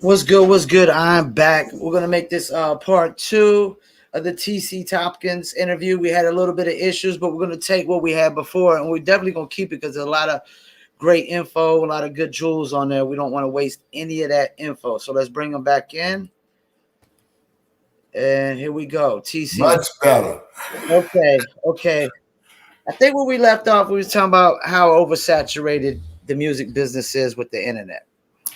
What's good? What's good? I'm back. We're gonna make this part two of the TC Thomkins interview. We had a little bit of issues, but we're gonna take what we had before, and we're definitely gonna keep it because there's a lot of great info, a lot of good jewels on there. We don't want to waste any of that info. So let's bring them back in. And here we go. TC. Much better. Okay. I think where we left off, we was talking about how oversaturated the music business is with the internet.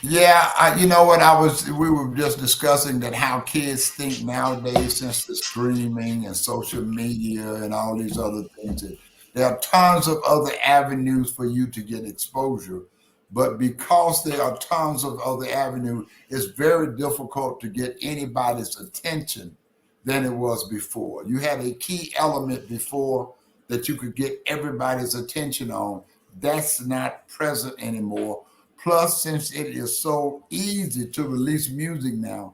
Yeah, you know what? We were just discussing that how kids think nowadays, since the streaming and social media and all these other things, that there are tons of other avenues for you to get exposure. But because there are tons of other avenues, it's very difficult to get anybody's attention than it was before. You had a key element before that you could get everybody's attention on. That's not present anymore. Plus, since it is so easy to release music now,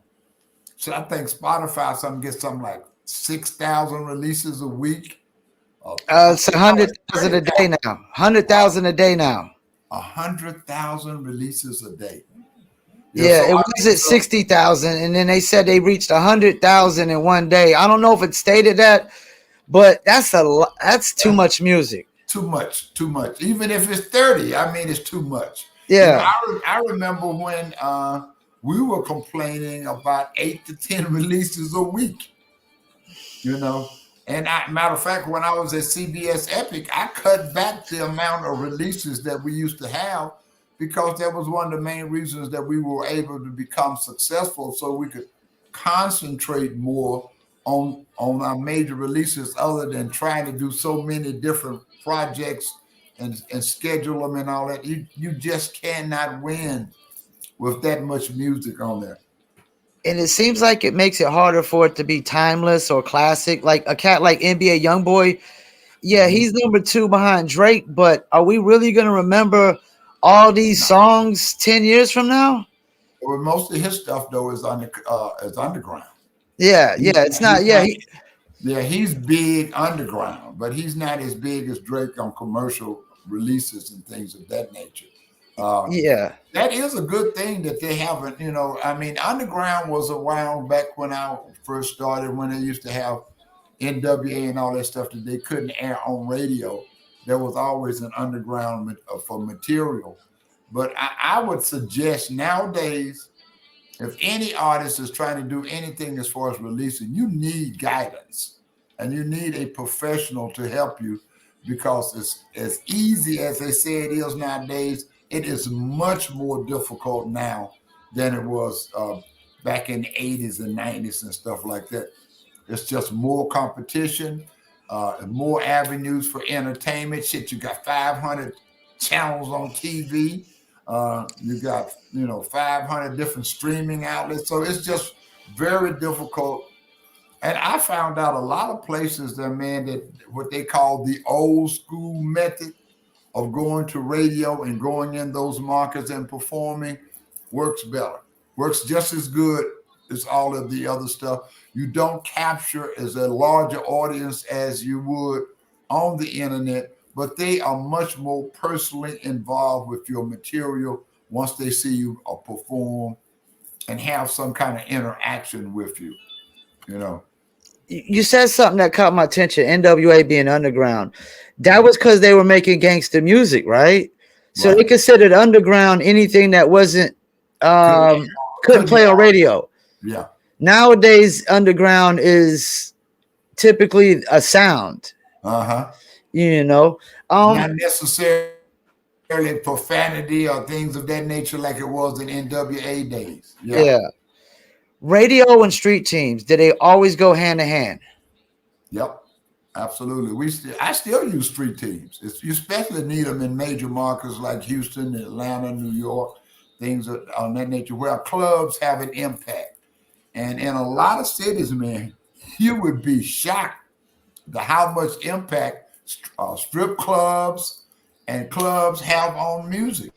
so I think Spotify gets something like 6,000 releases a week. It's 100,000 a day now. 100,000 a day now. 100,000 releases a day. Yeah, it was at 60,000, and then they said they reached 100,000 in one day. I don't know if it stated that, but that's too much music. Too much. Even if it's 30, I mean, it's too much. Yeah. I remember when we were complaining about 8 to 10 releases a week. And matter of fact, when I was at CBS Epic, I cut back the amount of releases that we used to have because that was one of the main reasons that we were able to become successful, so we could concentrate more on our major releases other than trying to do so many different projects and schedule them and all that. You just cannot win with that much music on there. And it seems like it makes it harder for it to be timeless or classic. Like a cat like NBA Youngboy, yeah, he's number 2 behind Drake, but are we really going to remember all these songs 10 years from now? Well, most of his stuff, though, is underground. Yeah, it's not. Yeah, he's big underground, but he's not as big as Drake on commercial releases and things of that nature. Yeah, that is a good thing that they haven't. I mean, underground was around back when I first started, when they used to have NWA and all that stuff that they couldn't air on radio. There was always an underground for material. But I would suggest nowadays, if any artist is trying to do anything as far as releasing, you need guidance and you need a professional to help you, because it's as easy as they say it is nowadays. It is much more difficult now than it was back in the 80s and 90s and stuff like that. It's just more competition, more avenues for entertainment. Shit, you got 500 channels on TV. You got 500 different streaming outlets. So it's just very difficult. And I found out a lot of places that, man, that what they call the old school method of going to radio and going in those markets and performing works better, works just as good as all of the other stuff. You don't capture as a larger audience as you would on the internet, but they are much more personally involved with your material once they see you perform and have some kind of interaction with you. You said something that caught my attention. NWA being underground, that was because they were making gangster music, right? So Right. they considered underground anything that wasn't couldn't play on radio. Yeah. Nowadays, underground is typically a sound. Not necessarily profanity or things of that nature like it was in NWA days. Yeah. Radio and street teams, did they always go hand in hand? Yep, absolutely. I still use street teams. You especially need them in major markets like Houston, Atlanta, New York, things on that nature, where clubs have an impact. And in a lot of cities, man, you would be shocked at how much impact strip clubs and clubs have on music.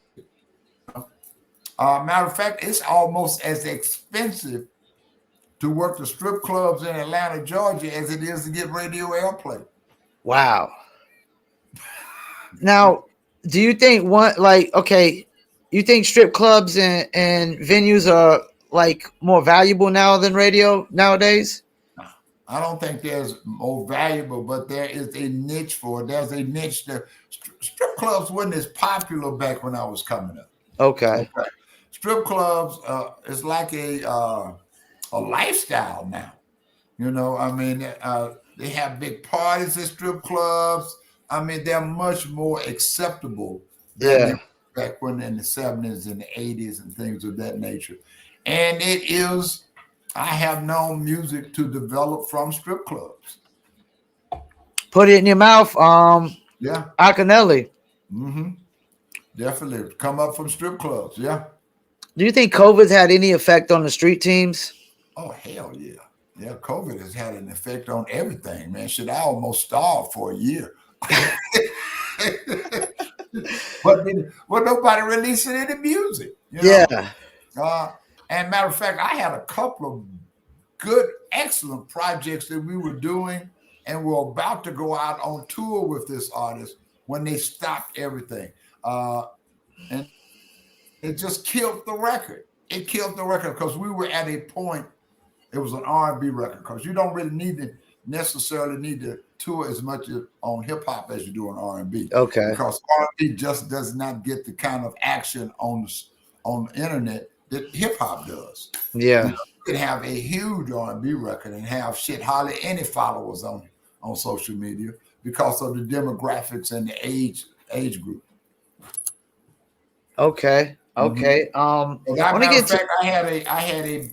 Matter of fact, it's almost as expensive to work the strip clubs in Atlanta, Georgia, as it is to get radio airplay. Wow. Now, do you think you think strip clubs and venues are like more valuable now than radio nowadays? I don't think there's more valuable, but there is a niche for it. There's a niche there. Strip clubs wasn't as popular back when I was coming up. Okay. Okay. Strip clubs is like a lifestyle now. You know, I mean, they have big parties at strip clubs. I mean, they're much more acceptable than they Yeah. were back when in the 70s and the 80s and things of that nature. And it is, I have known music to develop from strip clubs. Put it in your mouth. Yeah. Akinelli. Hmm. Definitely. Come up from strip clubs. Yeah. Do you think COVID's had any effect on the street teams? Oh, hell yeah. Yeah. COVID has had an effect on everything, man. Shit, I almost starved for a year. But nobody releasing any music, you know. Yeah. Uh, and matter of fact, I had a couple of good, excellent projects that we were doing, and we're about to go out on tour with this artist when they stopped everything. And it just killed the record. It killed the record because we were at a point. It was an R&B record because you don't really necessarily need to tour as much on hip hop as you do on R&B, Okay. because R&B just does not get the kind of action on the internet that hip hop does. You Yeah. know, you can have a huge R&B record and have shit hardly any followers on social media because of the demographics and the age group. Okay. Mm-hmm. Okay. As I a want to matter get of to. fact, I had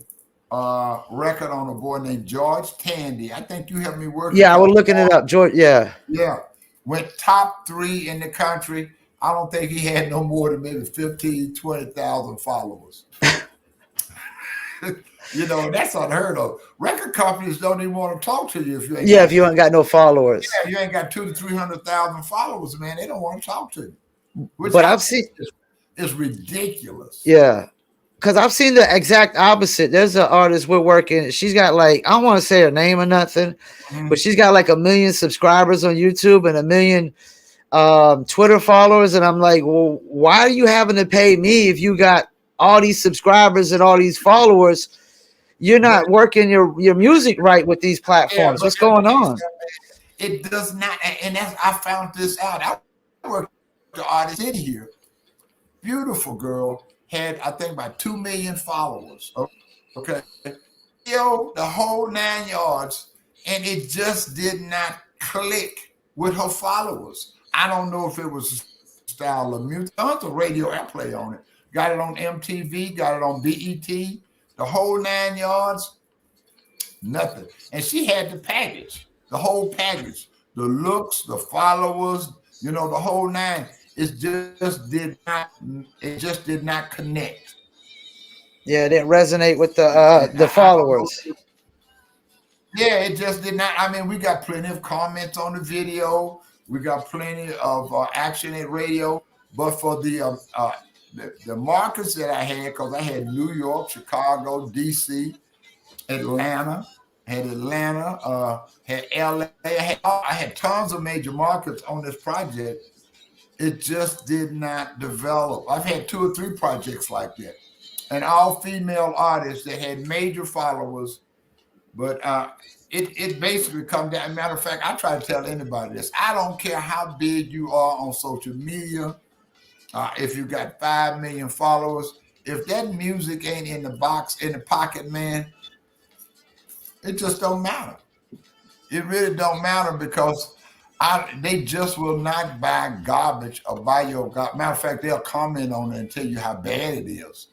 a record on a boy named George Tandy. I think you helped me work it Yeah, I was called. looking it up. George. Yeah. Yeah, went top 3 in the country. I don't think he had no more than maybe 15, 20,000 followers. You know, that's unheard of. Record companies don't even want to talk to you if you ain't Yeah. If got, you ain't got no followers, yeah, you ain't got 200,000 to 300,000 followers, man. They don't want to talk to you, which but I I've seen. think is ridiculous. Yeah. Because I've seen the exact opposite. There's an artist we're working. She's got like, I don't want to say her name or nothing, but Mhm. she's got like 1 million subscribers on YouTube and 1 million Twitter followers. And I'm like, well, why are you having to pay me if you got all these subscribers and all these followers? You're But not working your music right with these yeah, platforms. but What's going that's on? it does not, and that's I found this out. I worked with the artist in here. Beautiful girl had I think about 2 million followers. Okay, yo, the whole 9 yards, and it just did not click with her followers. I don't know if it was a style of music. Tons of radio airplay on it. Got it on MTV. Got it on BET. The whole 9 yards. Nothing. And she had the package, the whole package, the looks, the followers, you know, the whole nine. It just did not connect. Yeah, it didn't resonate with And the I don't know. followers. Yeah, it just did not. I mean, we got plenty of comments on the video. We got plenty of action at radio. But for the markets that I had, because I had New York, Chicago, DC, Atlanta, had LA, I had tons of major markets on this project. It just did not develop. I've had 2 or 3 projects like that, and all female artists that had major followers, but it basically comes down. Matter of fact, I try to tell anybody this. I don't care how big you are on social media. If you got 5 million followers, if that music ain't in the box in the pocket, man, it just don't matter. It really don't matter because they just will not buy garbage or buy your garbage. Matter of fact, they'll comment on it and tell you how bad it is.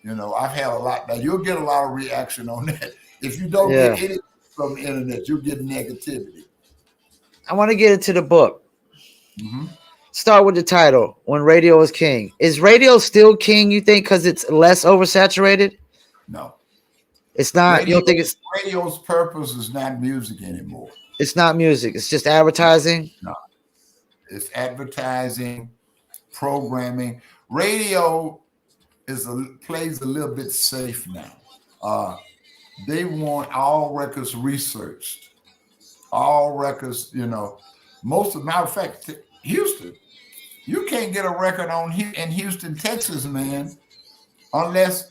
You know, I've had a lot. Now you'll get a lot of reaction on that. If you don't get Yeah. anything from the internet, you'll get negativity. I want to get into the book. Hmm. Start with the title, When Radio is King. Is radio still king, you think, because it's less oversaturated? No, It's not. You radio don't think radio's purpose is not music anymore. it's not music. It's just advertising. No, it's advertising, programming. Radio plays a little bit safe now. Uh, they want all records researched, all records. You know, matter of fact, Houston, you can't get a record in Houston, Texas, man, unless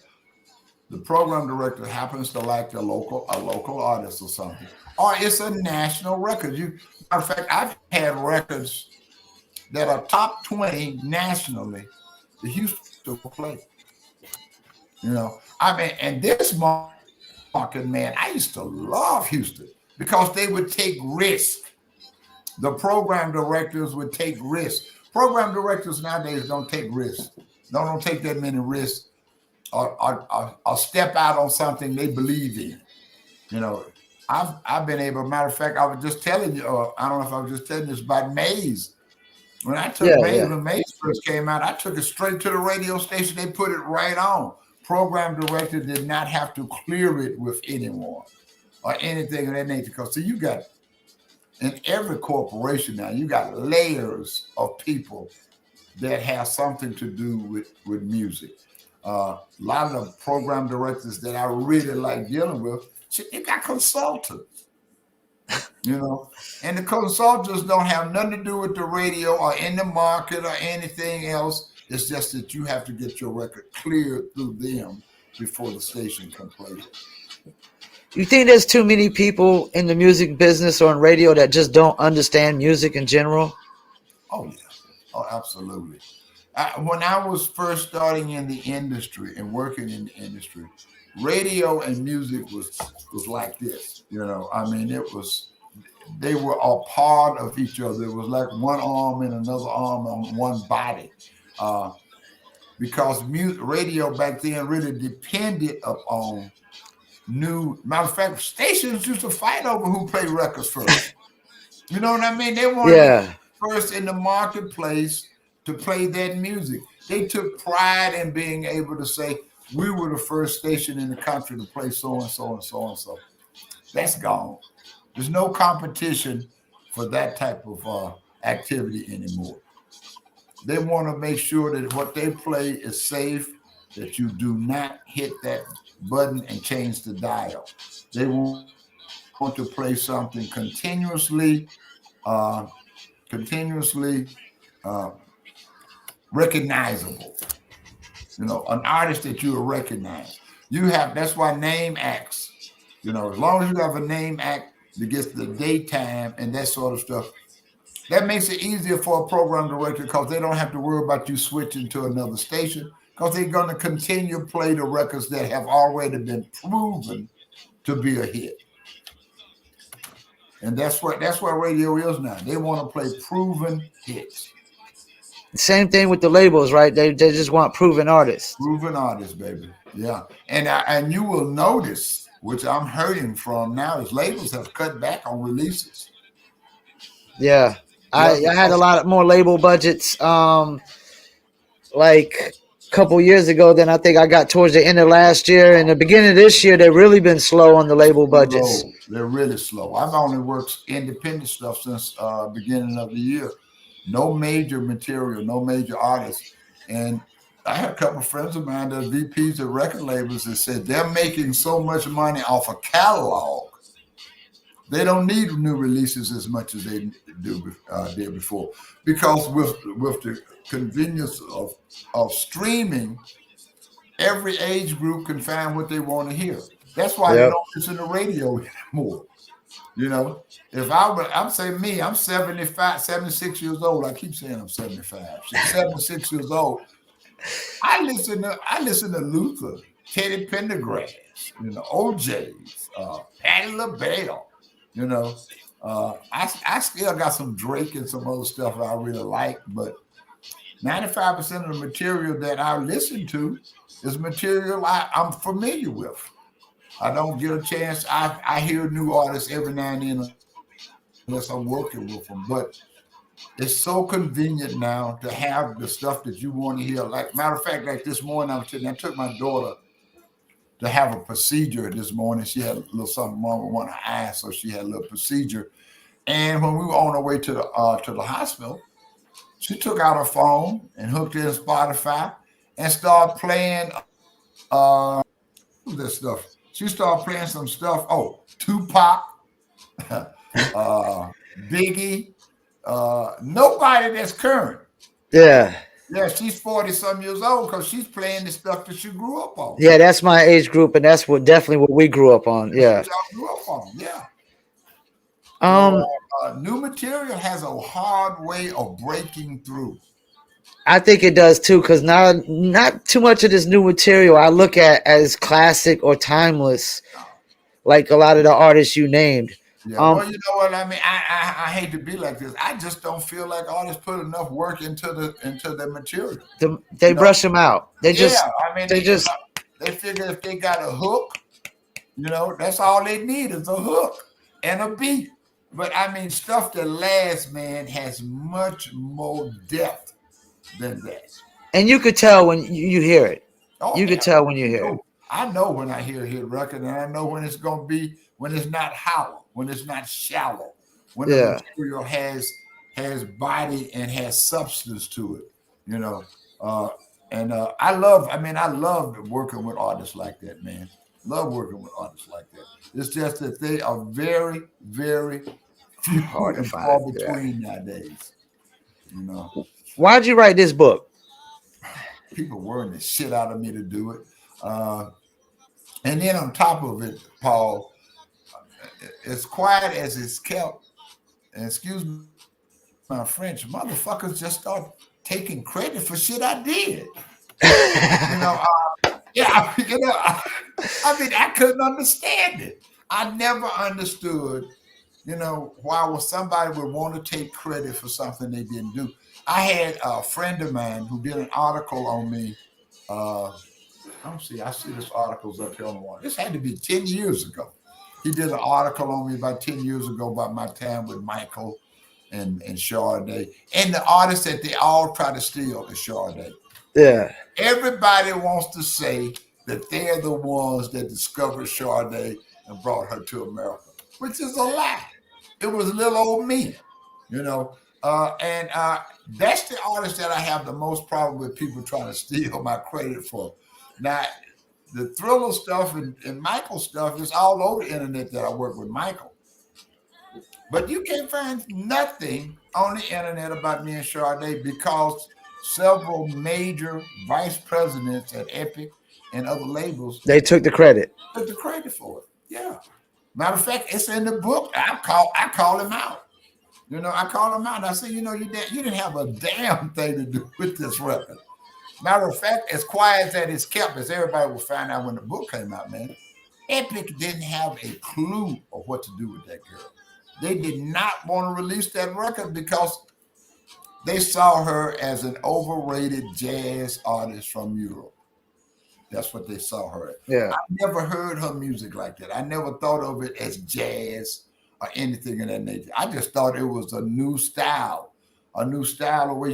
The program director happens to like a local artist or something, or it's a national record. Matter of fact, I've had records that are top 20 nationally. The Houston will play. I mean, and this market, man, I used to love Houston because they would take risk. The program directors would take risks. Program directors nowadays don't take risks. Don't take that many risks or step out on something they believe in. You know, I've been able. Matter of fact, I was just telling you. I don't know if I was just telling you this about Maze. When I took Yeah, Maze, yeah. when Maze first came out, I took it straight to the radio station. They put it right on. Program director did not have to clear it with anyone or anything of that nature. Because see, you got in every corporation now, you got layers of people that have something to do with music. A lot of the program directors that I really like dealing with, shit, they got consultants, and the consultants don't have nothing to do with the radio or in the market or anything else. It's just that you have to get your record cleared through them before the station can play it. You think there's too many people in the music business or in radio that just don't understand music in general? Oh yeah, oh absolutely. When I was first starting in the industry and working in the industry, radio and music was like this. I mean, they were a part of each other. It was like one arm and another arm on one body, uh, because radio back then really depended upon new. Matter of fact, stations used to fight over who played records first. You know what I mean? They wanted to be Yeah. first in the marketplace to play that music. They took pride in being able to say, we were the first station in the country to play so and so and so and so. That's gone. There's no competition for that type of activity anymore. They want to make sure that what they play is safe, that you do not hit that button and change the dial. They want to play something continuously uh, recognizable. An artist that you will recognize. That's why name acts. As long as you have a name act that gets the daytime and that sort of stuff, that makes it easier for a program director because they don't have to worry about you switching to another station because they're going to continue to play the records that have already been proven to be a hit. And that's what radio is now. They want to play proven hits. Same thing with the labels, right? They just want proven artists. Proven artists, baby. Yeah. And you will notice, which I'm hurting from now, is labels have cut back on releases. Yeah. Yeah, I had a lot of more label budgets like a couple years ago than I think I got towards the end of last year. And the beginning of this year, they've really been slow on the label budgets. slow. They're really slow. I've only worked independent stuff since beginning of the year. No major material, no major artists. And I had a couple of friends of mine that are VPs of record labels that said they're making so much money off a catalog. They don't need new releases as much as they did before, because with the convenience of streaming, every age group can find what they want to hear. That's why they Yep. don't listen to radio anymore. If I'm saying me, I'm 75, 76 years old. I keep saying I'm 75. So 76 years old. I listen to Luther, Teddy Pendergrass, OJ's, Patti LaBelle. I still got some Drake and some other stuff I really like, but 95% of the material that I listen to is material I'm familiar with. I don't get a chance. I hear new artists every now and then unless I'm working with them. But it's so convenient now to have the stuff that you want to hear. Like, matter of fact, like this morning, I took my daughter to have a procedure this morning. She had a little something wrong with one of her eyes, so she had a little procedure. And when we were on our way to the hospital, she took out her phone and hooked in Spotify and started playing who's that stuff? She started playing some stuff. Oh, Tupac, Biggie, nobody that's current. Yeah. Yeah, she's 40 some years old because she's playing the stuff that she grew up on. Yeah, that's my age group, and that's what definitely what we grew up on. That's Yeah. what y'all grew up on. Yeah. So Um, new material has a hard way of breaking through. I think it does too, because now not too much of this new material I look at as classic or timeless, like a lot of the artists you named. Yeah, Um, well, you know what I mean. I hate to be like this. I just don't feel like artists put enough work into the material. they You know, brush them out. yeah. I mean, They just they figure if they got a hook, that's all they need is a hook and a beat. But I mean, stuff that lasts, man, has much more depth than that. and you could tell when you hear it. Oh You could yeah, tell when you hear it. I know when I hear a hit record, and I know when it's gonna be when it's not hollow, when it's not shallow, when the Yeah. material has body and has substance to it. You know, uh, and I love working with artists like that, man. Love working with artists like that. It's just that they are very, very few Hard to and find. far Yeah. between nowadays. You know, Why'd you write this book? people worrying the shit out of me to do it. And then on top of it, Paul, as quiet as it's kept, and excuse my French, motherfuckers just start taking credit for shit I did. You know, I mean, I couldn't understand it. I never understood, why would somebody would want to take credit for something they didn't do. I had a friend of mine who did an article on me. I see this article's up here on the wall. This had to be 10 years ago. He did an article on me about 10 years ago about my time with Michael and Sade. And the artist that they all try to steal is Sade. Yeah. Everybody wants to say that they're the ones that discovered Sade and brought her to America, which is a lie. It was little old me, you know. And that's the artist that I have the most problem with people trying to steal my credit for. Now, the Thriller stuff and Michael stuff is all over the internet that I work with Michael. But you can't find nothing on the internet about me and Sade because several major vice presidents at Epic and other labels They took the credit. took the credit for it. Yeah. Matter of fact, it's in the book. I call him out. I call him out and I say, you didn't have a damn thing to do with this record. Matter of fact, as quiet as it's kept, as everybody will find out when the book came out, man, Epic didn't have a clue of what to do with that girl. They did not want to release that record because they saw her as an overrated jazz artist from Europe. That's what they saw her as. Yeah. I never heard her music like that. I never thought of it as jazz or anything of that nature. I just thought it was a new style where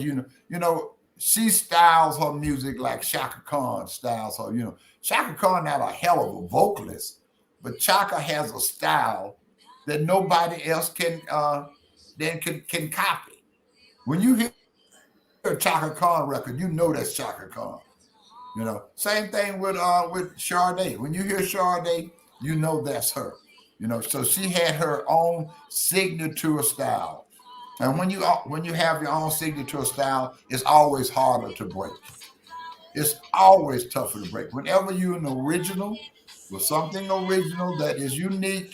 she styles her music like Shaka Khan styles her. Shaka Khan not a hell of a vocalist, but Chaka has a style that nobody else can copy. When you hear a Chaka Khan record, you know that's Chaka Khan. Same thing with Sade. When you hear Sade, you know that's her. So she had her own signature style. And when you have your own signature style, it's always harder to break. It's always tougher to break. Whenever you're an original with something original that is unique,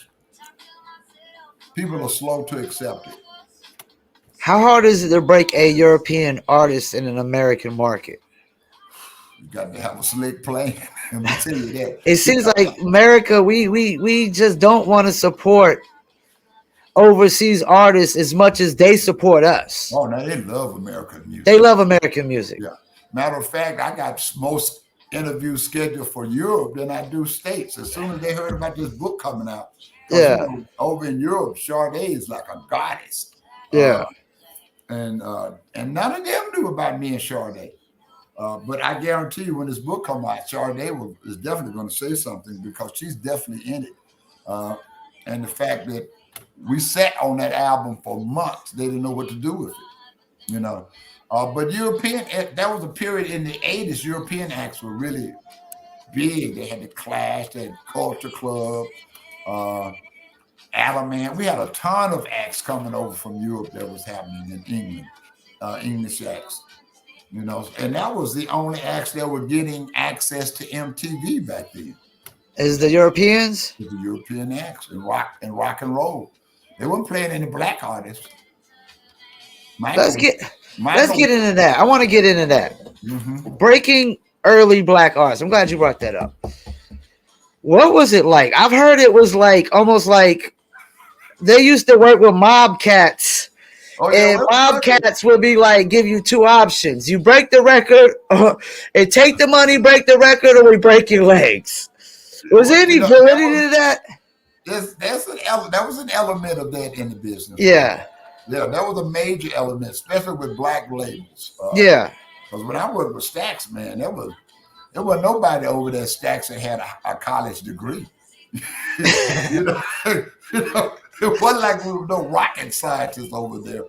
people are slow to accept it. How hard is it to break a European artist in an American market? You got to have a slick plan. Let me tell you that. It seems like America, we just don't want to support overseas artists as much as they support us. Oh, now they love American music. They love American music. Yeah. Matter of fact, I got most interviews scheduled for Europe than I do States. As soon as they heard about this book coming out, Yeah. Over in Europe, Sade is like a goddess. Yeah. And none of them knew about me and Sade. But I guarantee you, when this book comes out, Sade is definitely going to say something because she's definitely in it. And the fact that we sat on that album for months, they didn't know what to do with it. But that was a period in the 80s. European acts were really big. They had the Clash, they had Culture Club, Alaman. We had a ton of acts coming over from Europe that was happening in England, English acts. And that was the only acts that were getting access to MTV back then. Is the Europeans? The European acts and rock and roll. They weren't playing any black artists. Let's Michael, get let's Michael. get into that. I want to get into that. Mm-hmm. Breaking early black artists. I'm glad you brought that up. What was it like? I've heard it was like almost like they used to work with mob cats. Oh yeah, And Bobcats would be like, give you two options: you break the record, and take the money, break the record, or we break your legs. Was there any validity to that? That was an element of that in the business. Yeah, yeah, that was a major element, especially with black labels. Yeah, because when I worked with Stax, man, there was nobody over there Stax that had a college degree. you know, it wasn't like we were no rocket scientists over there.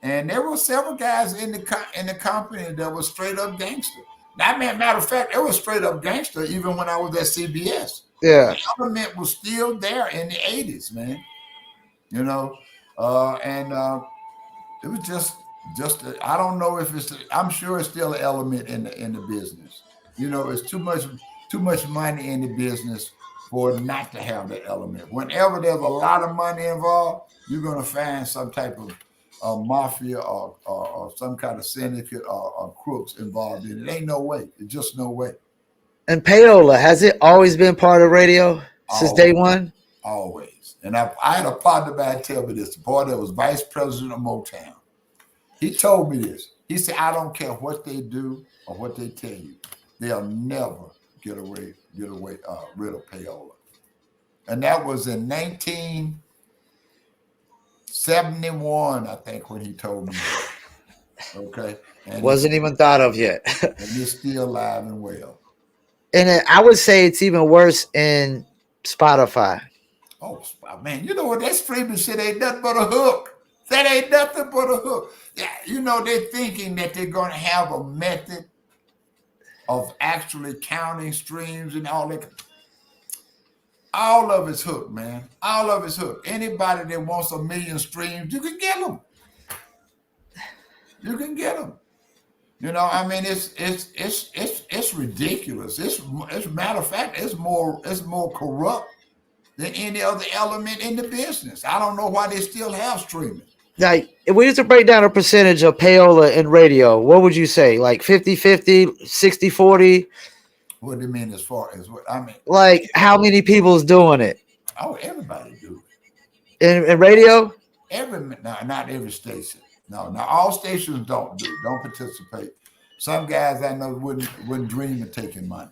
And there were several guys in the company that was straight up gangster. Now, matter of fact, it was straight up gangster even when I was at CBS. yeah. The element was still there in the 80s, man. And it was just I don't know if I'm sure it's still an element in the business. It's too much money in the business for it not to have that element. Whenever there's a lot of money involved, you're going to find some type of mafia or some kind of syndicate or crooks involved in it. Ain't no way. It's just no way. And payola, has it always been part of radio since day one? Always. And I had a partner back tell me this, the boy that was vice president of Motown. He told me this. He said, I don't care what they do or what they tell you. They'll never get rid of payola. And that was in 1971, I think, when he told me that. Okay. And Wasn't even thought of yet. And it's still alive and well. And I would say it's even worse in Spotify. Oh, man, you know what? That streaming shit ain't nothing but a hook. That ain't nothing but a hook. Yeah, they're thinking that they're going to have a method of actually counting streams and all that. All of it's hook, man. All of it's hook. Anybody that wants 1 million streams, you can get them. You can get them. I mean, it's ridiculous. It's matter of fact, it's more corrupt than any other element in the business. I don't know why they still have streaming. Like, if we used to break down a percentage of payola in radio, what would you say? Like 50-50, 60-40? What do you mean as far as what? I mean, like how many people's doing it? Oh, everybody do it. In radio? Not every station. No, all stations don't participate. Some guys I know wouldn't dream of taking money.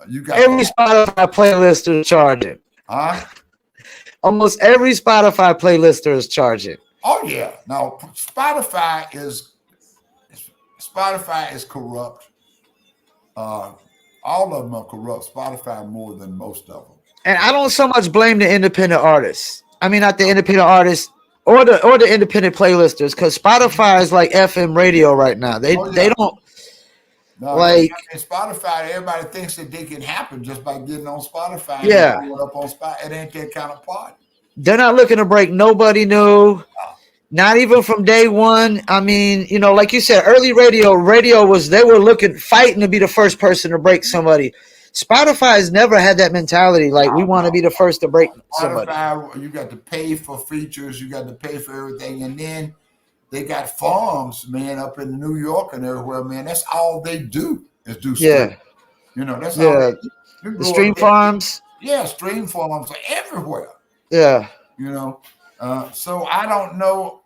You got every Spotify playlister is charging. Huh? Almost every Spotify playlister is charging. Oh yeah. Now Spotify is corrupt. All of them are corrupt. Spotify more than most of them. And I don't so much blame the independent artists. I mean, not the independent artists or the independent playlisters, because Spotify is like FM radio right now. They don't. No, like Spotify, everybody thinks that they can happen just by getting on Spotify. Yeah, and up on Spotify. It ain't that kind of party. They're not looking to break nobody new. Not even from day one. I mean, like you said, early radio was they were fighting to be the first person to break somebody. Spotify has never had that mentality. Like, we want to be the first to break somebody. Spotify, you got to pay for features, you got to pay for everything, and then they got farms, man, up in New York and everywhere, man. That's all they do is do stream. That's all they do. The stream farms. Yeah, stream farms are everywhere. Yeah. So I don't know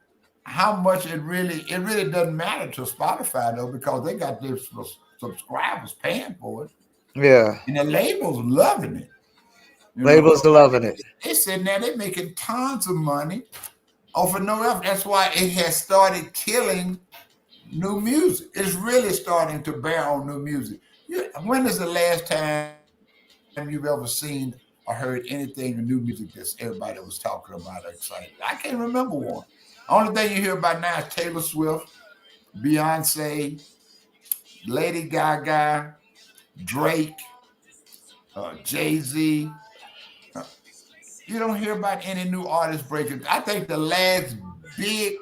how much it really doesn't matter to Spotify though, because they got their subscribers paying for it. Yeah. And the labels loving it. Labels are loving it. They sitting there, they're making tons of money off of no effort. That's why it has started killing new music. It's really starting to bear on new music. When is the last time you've ever seen or heard anything in new music that everybody was talking about or excited? I can't remember one. Only thing you hear about now is Taylor Swift, Beyonce, Lady Gaga, Drake, Jay-Z. You don't hear about any new artists breaking. I think the last big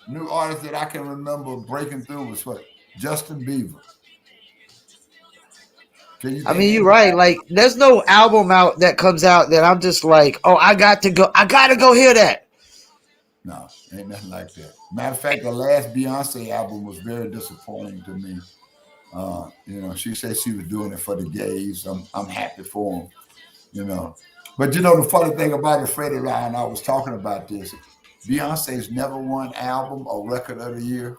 New artist that I can remember breaking through was what? Justin Bieber. Can you I think mean, you're any? right. Like, there's no album out that comes out that I'm just like, oh, I got to go. I got to go hear that. No, ain't nothing like that. Matter of fact, the last Beyonce album was very disappointing to me. She said she was doing it for the gays. I'm happy for them, you know. But the funny thing about it, Freddie Ryan, I was talking about this. Beyonce's never won album or record of the year.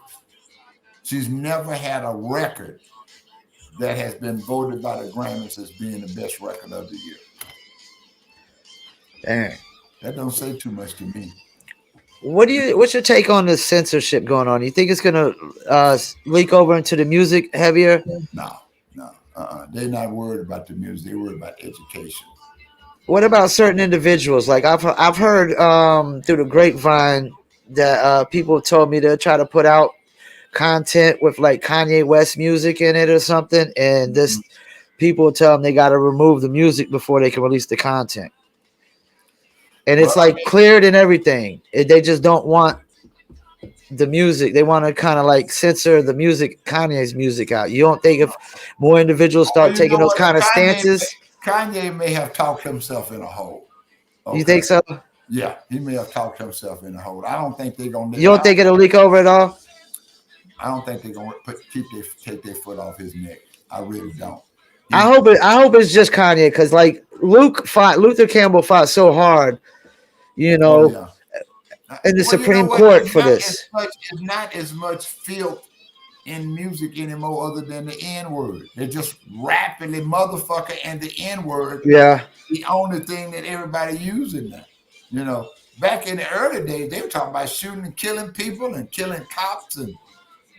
She's never had a record that has been voted by the Grammys as being the best record of the year. Dang. That don't say too much to me. What's your take on this censorship going on? You think it's gonna leak over into the music heavier? No, no. They're not worried about the music. They're worried about education. What about certain individuals? Like I've heard through the grapevine that people told me to try to put out content with like Kanye West music in it or something, and this people tell them they got to remove the music before they can release the content. And Well, it's like cleared and everything. They just don't want the music. They want to kind of like censor the music, Kanye's music out. You don't think if more individuals well, start you taking know those what? kind of Kanye, stances? Kanye may have talked himself in a hole. You Okay. think so? Yeah, he may have talked himself in a hole. I don't think they're gonna. You don't think it'll leak over at all? I don't think they're gonna take their foot off his neck. I really don't. I He, hope it. I hope it's just Kanye because like Luther Campbell fought so hard, you oh know, yeah. in the Well, you know Supreme what? Court for this. It's not as much filth in music anymore, other than the N word. They're just rapidly motherfucker and the N word. Yeah, The only thing that everybody using now. Back in the early days, they were talking about shooting and killing people and killing cops, and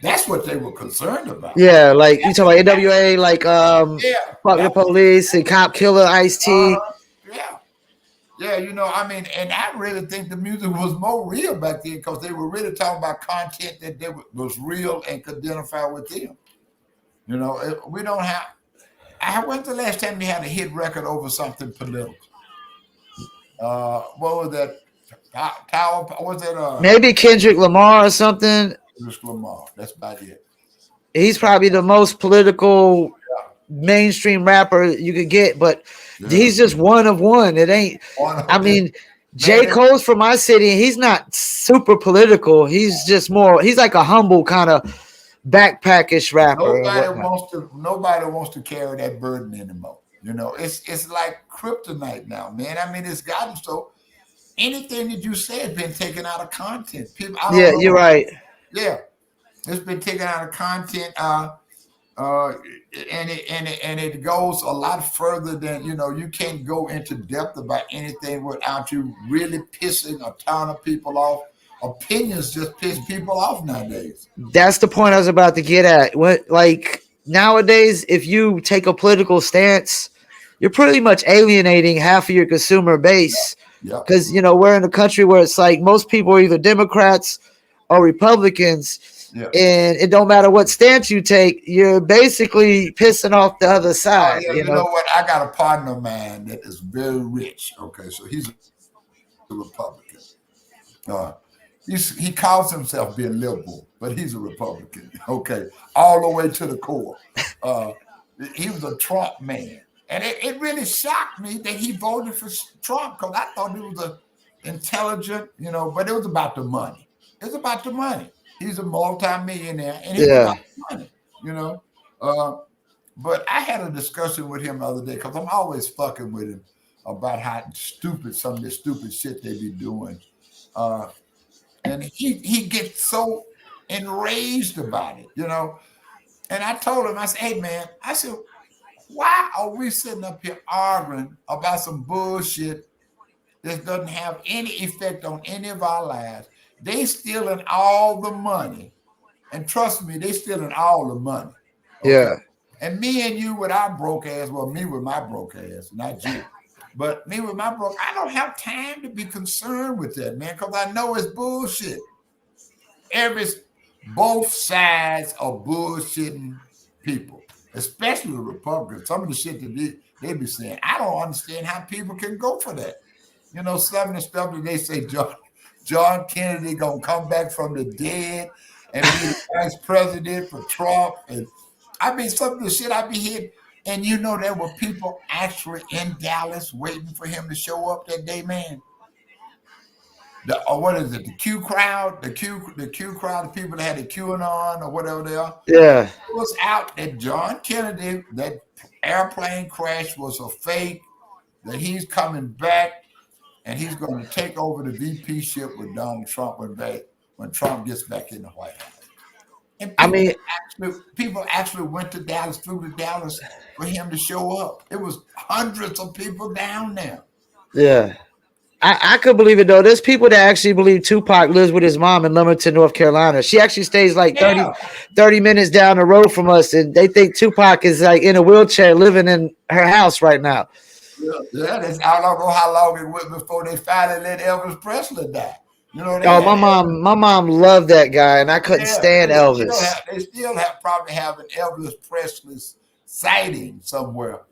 that's what they were concerned about. yeah. Like you talk about NWA, like Yeah, fuck the that was police and cop killer Ice T. yeah. Yeah, I mean, and I really think the music was more real back then because they were really talking about content that was real and could identify with them. We don't have. When's the last time you had a hit record over something political? What was that? Tower? Was it Maybe Kendrick Lamar or something. Kendrick Lamar? That's about it. He's probably the most political mainstream rapper you could get, but Yeah. he's just one of one. It ain't. I mean, J. Man, Cole's from my city, and he's not super political. He's just more. He's like a humble kind of backpackish rapper. nobody wants to carry that burden anymore. It's like kryptonite now, man. I mean, it's gotten so anything that you say has been taken out of content. People, I don't Yeah, know. you're right. Yeah, it's been taken out of content. And it goes a lot further than you can't go into depth about anything without you really pissing a ton of people off. Opinions just piss people off nowadays. That's the point I was about to get at. What like nowadays, if you take a political stance, you're pretty much alienating half of your consumer base. Yeah. Because we're in a country where it's like most people are either Democrats or Republicans, Yeah. and it don't matter what stance you take, you're basically pissing off the other side. Yeah, you know what? I got a partner of mine that is very rich. Okay, so he's a Republican. He calls himself being liberal, but he's a Republican. Okay, all the way to the core. He was a Trump man, and it really shocked me that he voted for Trump because I thought he was a intelligent, but it was about the money. It's about the money. He's a multi-millionaire, and it's about the money. But I had a discussion with him the other day because I'm always fucking with him about how stupid some of the stupid shit they be doing. And he gets so enraged about it, And I told him, I said, hey, man, why are we sitting up here arguing about some bullshit that doesn't have any effect on any of our lives? They stealing all the money. And trust me, they stealing all the money. Okay? Yeah. And me and you with our broke ass, well, me with my broke ass, not you. But me with my broke, I don't have time to be concerned with that, man, because I know it's bullshit. Both sides are bullshitting people, especially the Republicans. Some of the shit that they be saying, I don't understand how people can go for that. Some of the stuff that they say, John Kennedy gonna come back from the dead and be the vice president for Trump. And I mean, some of the shit I be hearing. And you know, there were people actually in Dallas waiting for him to show up that day, man. What is it? The Q crowd, the Q crowd, the people that had the QAnon or whatever they are. Yeah. It was out that John Kennedy, that airplane crash was a fake, that he's coming back and he's going to take over the VP ship with Donald Trump when Trump gets back in the White House. And I mean, people actually went to Dallas, flew to Dallas for him to show up. It was hundreds of people down there. yeah. I could believe it though. There's people that actually believe Tupac lives with his mom in Lumberton, North Carolina. She actually stays like Yeah. 30 minutes down the road from us, and they think Tupac is like in a wheelchair living in her house right now. Yeah, I don't know how long it went before they finally let Elvis Presley die. You know, they Oh, had my mom loved that guy, and I couldn't yeah, stand Elvis. they still have probably have an Elvis Presley's sighting somewhere.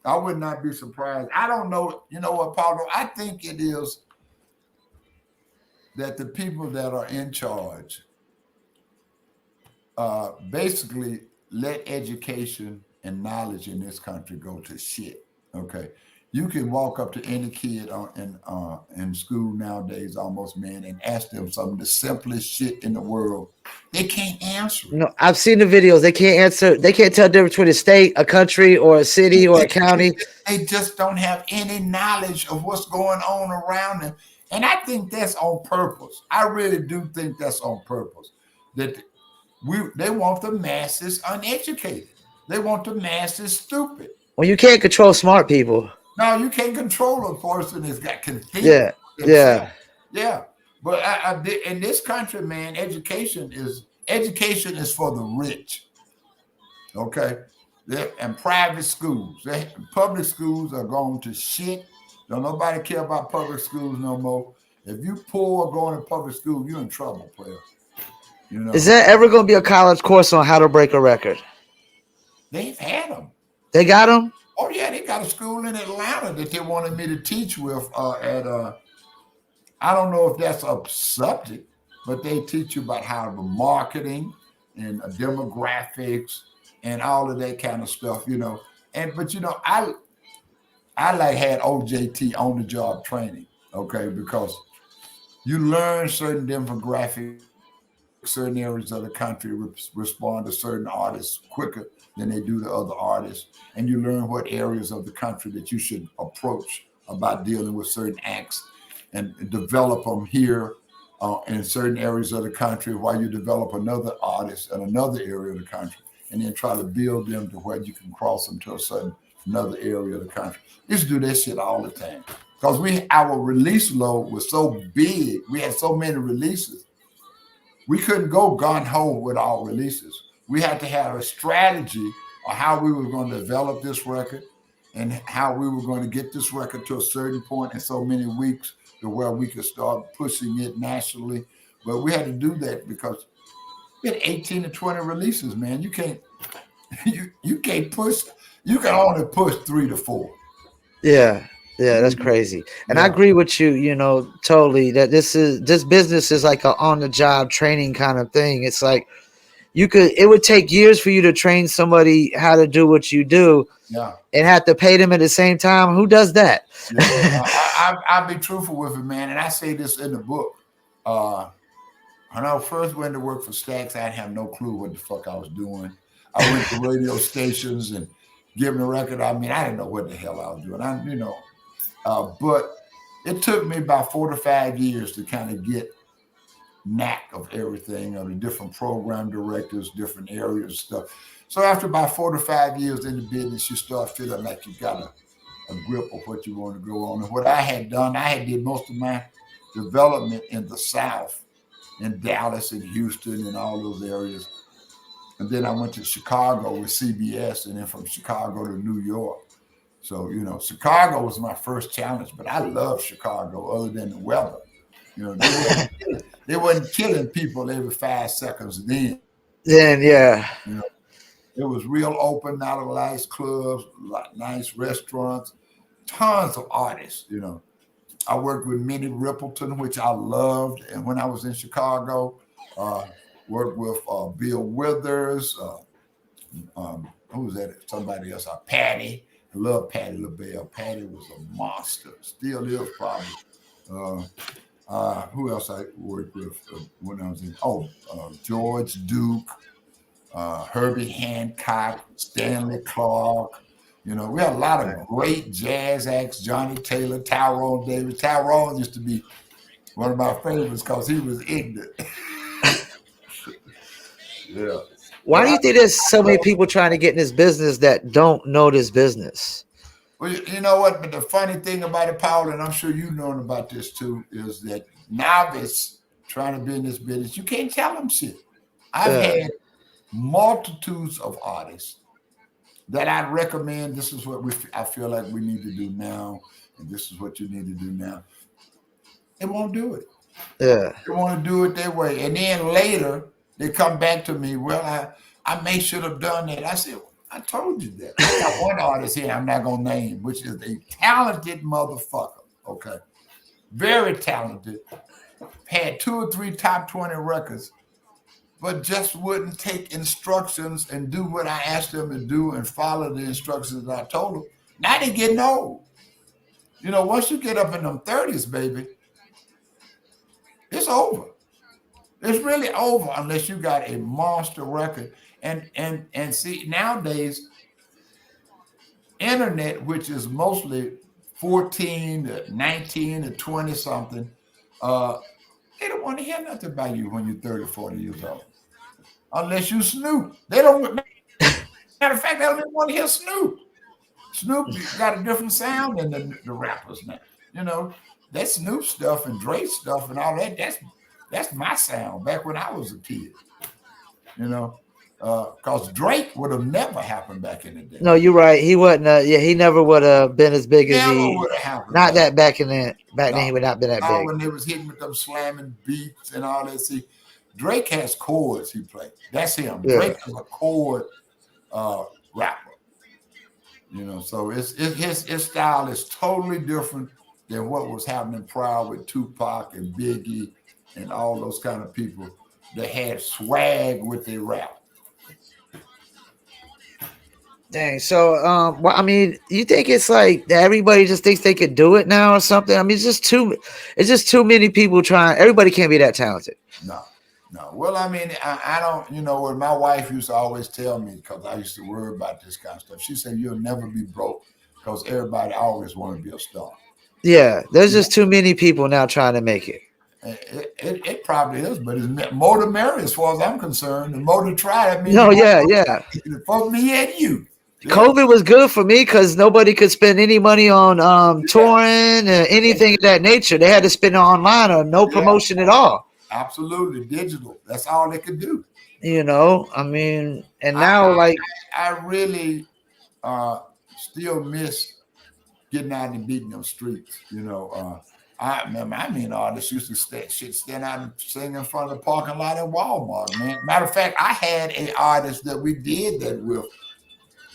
I would not be surprised. I don't know. You know what, Paulo? I think it is that the people that are in charge basically let education and knowledge in this country go to shit. Okay, you can walk up to any kid in school nowadays, almost man, and ask them some of the simplest shit in the world. They can't answer it. No, I've seen the videos. They can't answer. They can't tell the difference between a state, a country, or a city, or a county. They just don't have any knowledge of what's going on around them. And I think that's on purpose. I really do think that's on purpose. That they want the masses uneducated. They want the masses stupid. Well, you can't control smart people. No, you can't control a person that can think Yeah, themselves. yeah. Yeah. But in this country, man, education is for the rich. Okay. And private schools. Public schools are going to shit. Don't nobody care about public schools no more. If you poor going to public school, you're in trouble, player. You know, Is there ever going to be a college course on how to break a record? they've had them. They got them. Oh yeah, they got a school in Atlanta that they wanted me to teach with I don't know if that's a subject, but they teach you about how the marketing and demographics and all of that kind of stuff, you know. But you know, I like had OJT on the job training, okay, because you learn certain demographics, certain areas of the country respond to certain artists quicker than they do to other artists, and you learn what areas of the country that you should approach about dealing with certain acts and develop them here in certain areas of the country while you develop another artist in another area of the country, and then try to build them to where you can cross them to a certain another area of the country. We used to do that shit all the time because our release load was so big. We had so many releases. We couldn't go gun ho with our releases. We had to have a strategy on how we were going to develop this record and how we were going to get this record to a certain point in so many weeks to where we could start pushing it nationally. But we had to do that because we had 18 to 20 releases, man. You can't you can't push. You can only push 3 to 4. Yeah, yeah, that's crazy. And I Yeah, agree with you, totally that this business is like a on the job training kind of thing. It's like it would take years for you to train somebody how to do what you do yeah, and have to pay them at the same time. Who does that? yeah. I'll be truthful with it, man, and I say this in the book. Uh, when I first went to work for Stax, I didn't have no clue what the fuck I was doing. I went to radio stations and giving a record. I mean, I didn't know what the hell I was doing. But it took me about 4 to 5 years to kind of get knack of everything, of the different program directors, different areas, stuff. So after about 4 to 5 years in the business, you start feeling like you got a grip of what you want to go on. And what I had done, I had did most of my development in the South, in Dallas and Houston and all those areas. And then I went to Chicago with CBS, and then from Chicago to New York. So, Chicago was my first challenge, but I love Chicago other than the weather. They wasn't killing people every 5 seconds then. Then yeah. It was real open, not a nice clubs, nice restaurants, tons of artists. I worked with Minnie Rippleton, which I loved, and when I was in Chicago, worked with Bill Withers. Who was that? Somebody else. Patty. I love Patty LaBelle. Patty was a monster. Still is probably. Who else I worked with when I was in? George Duke, Herbie Hancock, Stanley Clark. We had a lot of great jazz acts. Johnny Taylor, Tyrone Davis. Tyrone used to be one of my favorites because he was ignorant. Yeah. Why do you think there's so many people trying to get in this business that don't know this business? Well, you know what? But the funny thing about it, Paul, and I'm sure you've known about this too, is that novice trying to be in this business, you can't tell them shit. I've had multitudes of artists that I recommend. This is what I feel like we need to do now, and this is what you need to do now. They won't do it. Yeah. They want to do it their way. And then later, they come back to me, well, I may should have done that. I said, I told you that. I got one artist here I'm not going to name, which is a talented motherfucker, okay? Very talented. Had 2 or 3 top 20 records, but just wouldn't take instructions and do what I asked them to do and follow the instructions that I told them. Now they're getting old. Once you get up in them 30s, baby, it's over. It's really over unless you got a monster record. And see, nowadays, internet, which is mostly 14 to 19 to 20 something, they don't want to hear nothing about you when you're 30, 40 years old. Unless you Snoop. They don't, matter of fact, they don't even want to hear Snoop. Snoop got a different sound than the rappers now. That Snoop stuff and Drake stuff and all that, that's my sound back when I was a kid. Because Drake would have never happened back in the day. No, you're right. He wasn't. He never would have been as big as he would have happened. Not that back in then. Back then, he would not been that big. When they was hitting with them slamming beats and all that. See, Drake has chords he plays. That's him. Yeah. Drake is a chord rapper. So his style is totally different than what was happening prior with Tupac and Biggie and all those kind of people that had swag with their rap. Dang. So, you think it's like that everybody just thinks they could do it now or something? I mean, it's just too many people trying. Everybody can't be that talented. No. Well, I don't, what my wife used to always tell me, because I used to worry about this kind of stuff. She said, you'll never be broke because everybody always want to be a star. Yeah. There's just too many people now trying to make it. It probably is, but it's more the merrier as far as I'm concerned. The more to try, that means for me and you. Yeah. COVID was good for me because nobody could spend any money on touring or anything of that nature. They had to spend it online or no promotion at all. Absolutely. Digital. That's all they could do. And now I really still miss getting out and beating them streets. I remember, artists used to stand out and sing in front of the parking lot at Walmart, man. Matter of fact, I had an artist that we did that with.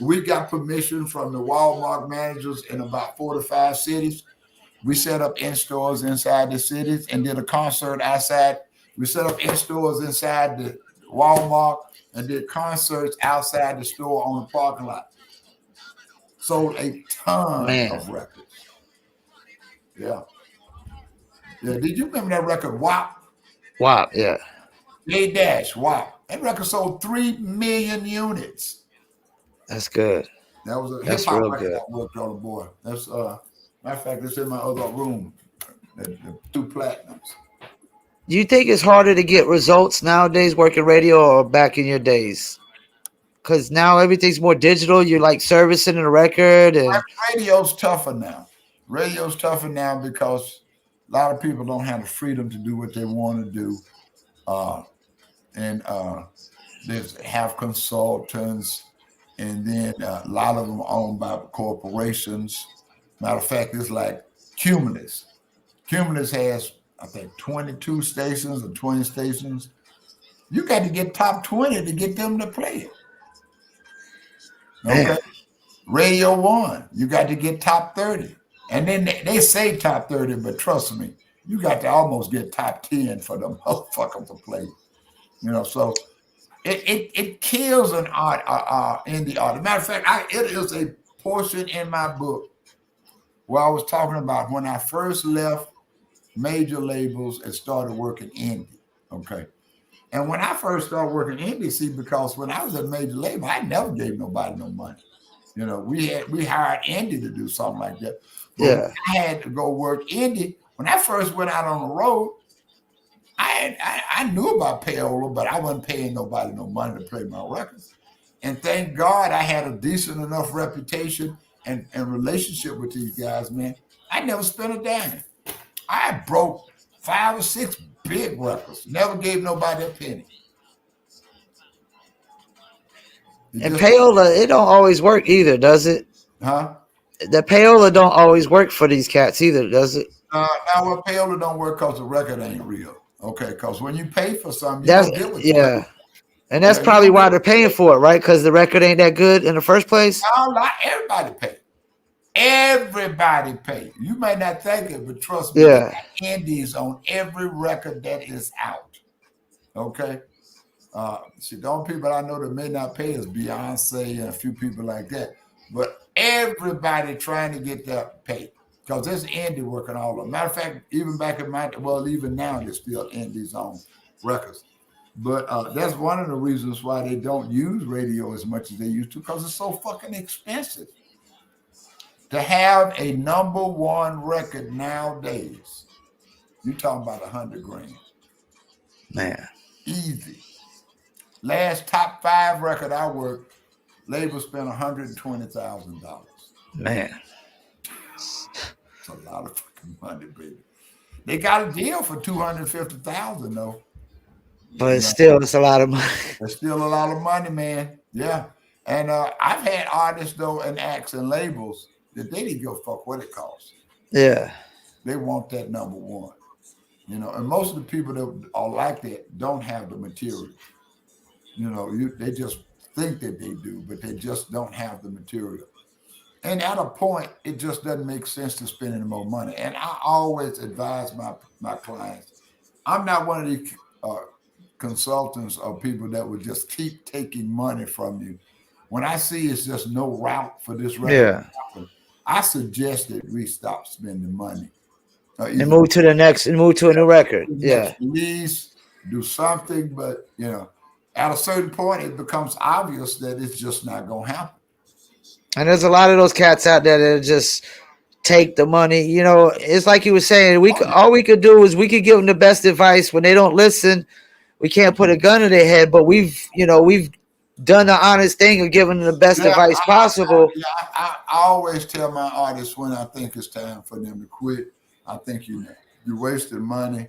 We got permission from the Walmart managers in about 4 to 5 cities. We set up in-stores inside the cities and did a concert outside. We set up in-stores inside the Walmart and did concerts outside the store on the parking lot. Sold a ton of records. Yeah. Yeah. Did you remember that record, WAP? WAP, yeah. J-Dash, WAP. That record sold 3 million units. That's good. That was a hip-hop record I worked on, boy. That's matter of fact, it's in my other room. The 2 platinums. Do you think it's harder to get results nowadays working radio or back in your days? Because now everything's more digital. You're like servicing a record. And radio's tougher now. Radio's tougher now because a lot of people don't have the freedom to do what they want to do. They have consultants. And then a lot of them are owned by corporations. Matter of fact, it's like Cumulus. Cumulus has, I think, 22 stations or 20 stations. You got to get top 20 to get them to play it. Okay. Radio 1, you got to get top 30. And then they say top 30, but trust me, you got to almost get top 10 for the motherfucker to play. So it kills an art indie art. Matter of fact, it is a portion in my book where I was talking about when I first left major labels and started working indie. Okay. And when I first started working indie, see, because when I was at a major label, I never gave nobody no money. We hired indie to do something like that. But when I had to go work indie, when I first went out on the road, I knew about payola, but I wasn't paying nobody no money to play my records. And thank God I had a decent enough reputation and relationship with these guys, man. I never spent a dime. I broke 5 or 6 big records. Never gave nobody a penny. And payola, it don't always work either, does it? Huh? The payola don't always work for these cats either, does it? Now, what payola don't work because the record ain't real. Okay, because when you pay for something, you don't get what you pay. And that's probably why they're paying for it, right? Because the record ain't that good in the first place. No, not everybody pay. Everybody pay. You may not think it, but trust me, there are indies on every record that is out. Okay. See, the only people I know that may not pay is Beyonce and a few people like that. But everybody trying to get that pay. Because there's indie working all over. Matter of fact, even back in even now, there's still indies on records. But that's one of the reasons why they don't use radio as much as they used to, because it's so fucking expensive. To have a #1 record nowadays, you're talking about $100,000. Man. Easy. Last top 5 record I worked, label spent $120,000. Man. It's a lot of fucking money, baby. They got a deal for $250,000 though. But it's a lot of money. It's still a lot of money, man. Yeah. And I've had artists though and acts and labels that they didn't give a fuck what it costs. Yeah. They want that #1. And most of the people that are like that don't have the material. They just think that they do, but they just don't have the material. And at a point, it just doesn't make sense to spend any more money. And I always advise my clients. I'm not one of these consultants or people that would just keep taking money from you. When I see it's just no route for this record, I suggest that we stop spending money. And move to the next, and move to a new record. Yeah. Release, do something, but at a certain point, it becomes obvious that it's just not going to happen. And there's a lot of those cats out there that just take the money. It's like you were saying, all we could do is we could give them the best advice. When they don't listen, we can't put a gun to their head, but we've done the honest thing of giving them the best advice possible. I always tell my artists when I think it's time for them to quit, I think you're wasting money.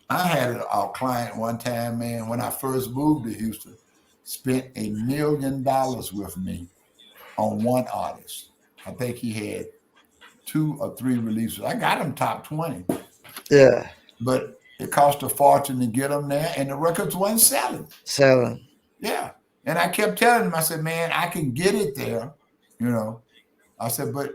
I had a client one time, man, when I first moved to Houston, spent $1 million with me on one artist. I think he had 2 or 3 releases. I got him top 20. Yeah. But it cost a fortune to get them there, and the records weren't selling. Yeah. And I kept telling him, I said, man, I can get it there. I said, but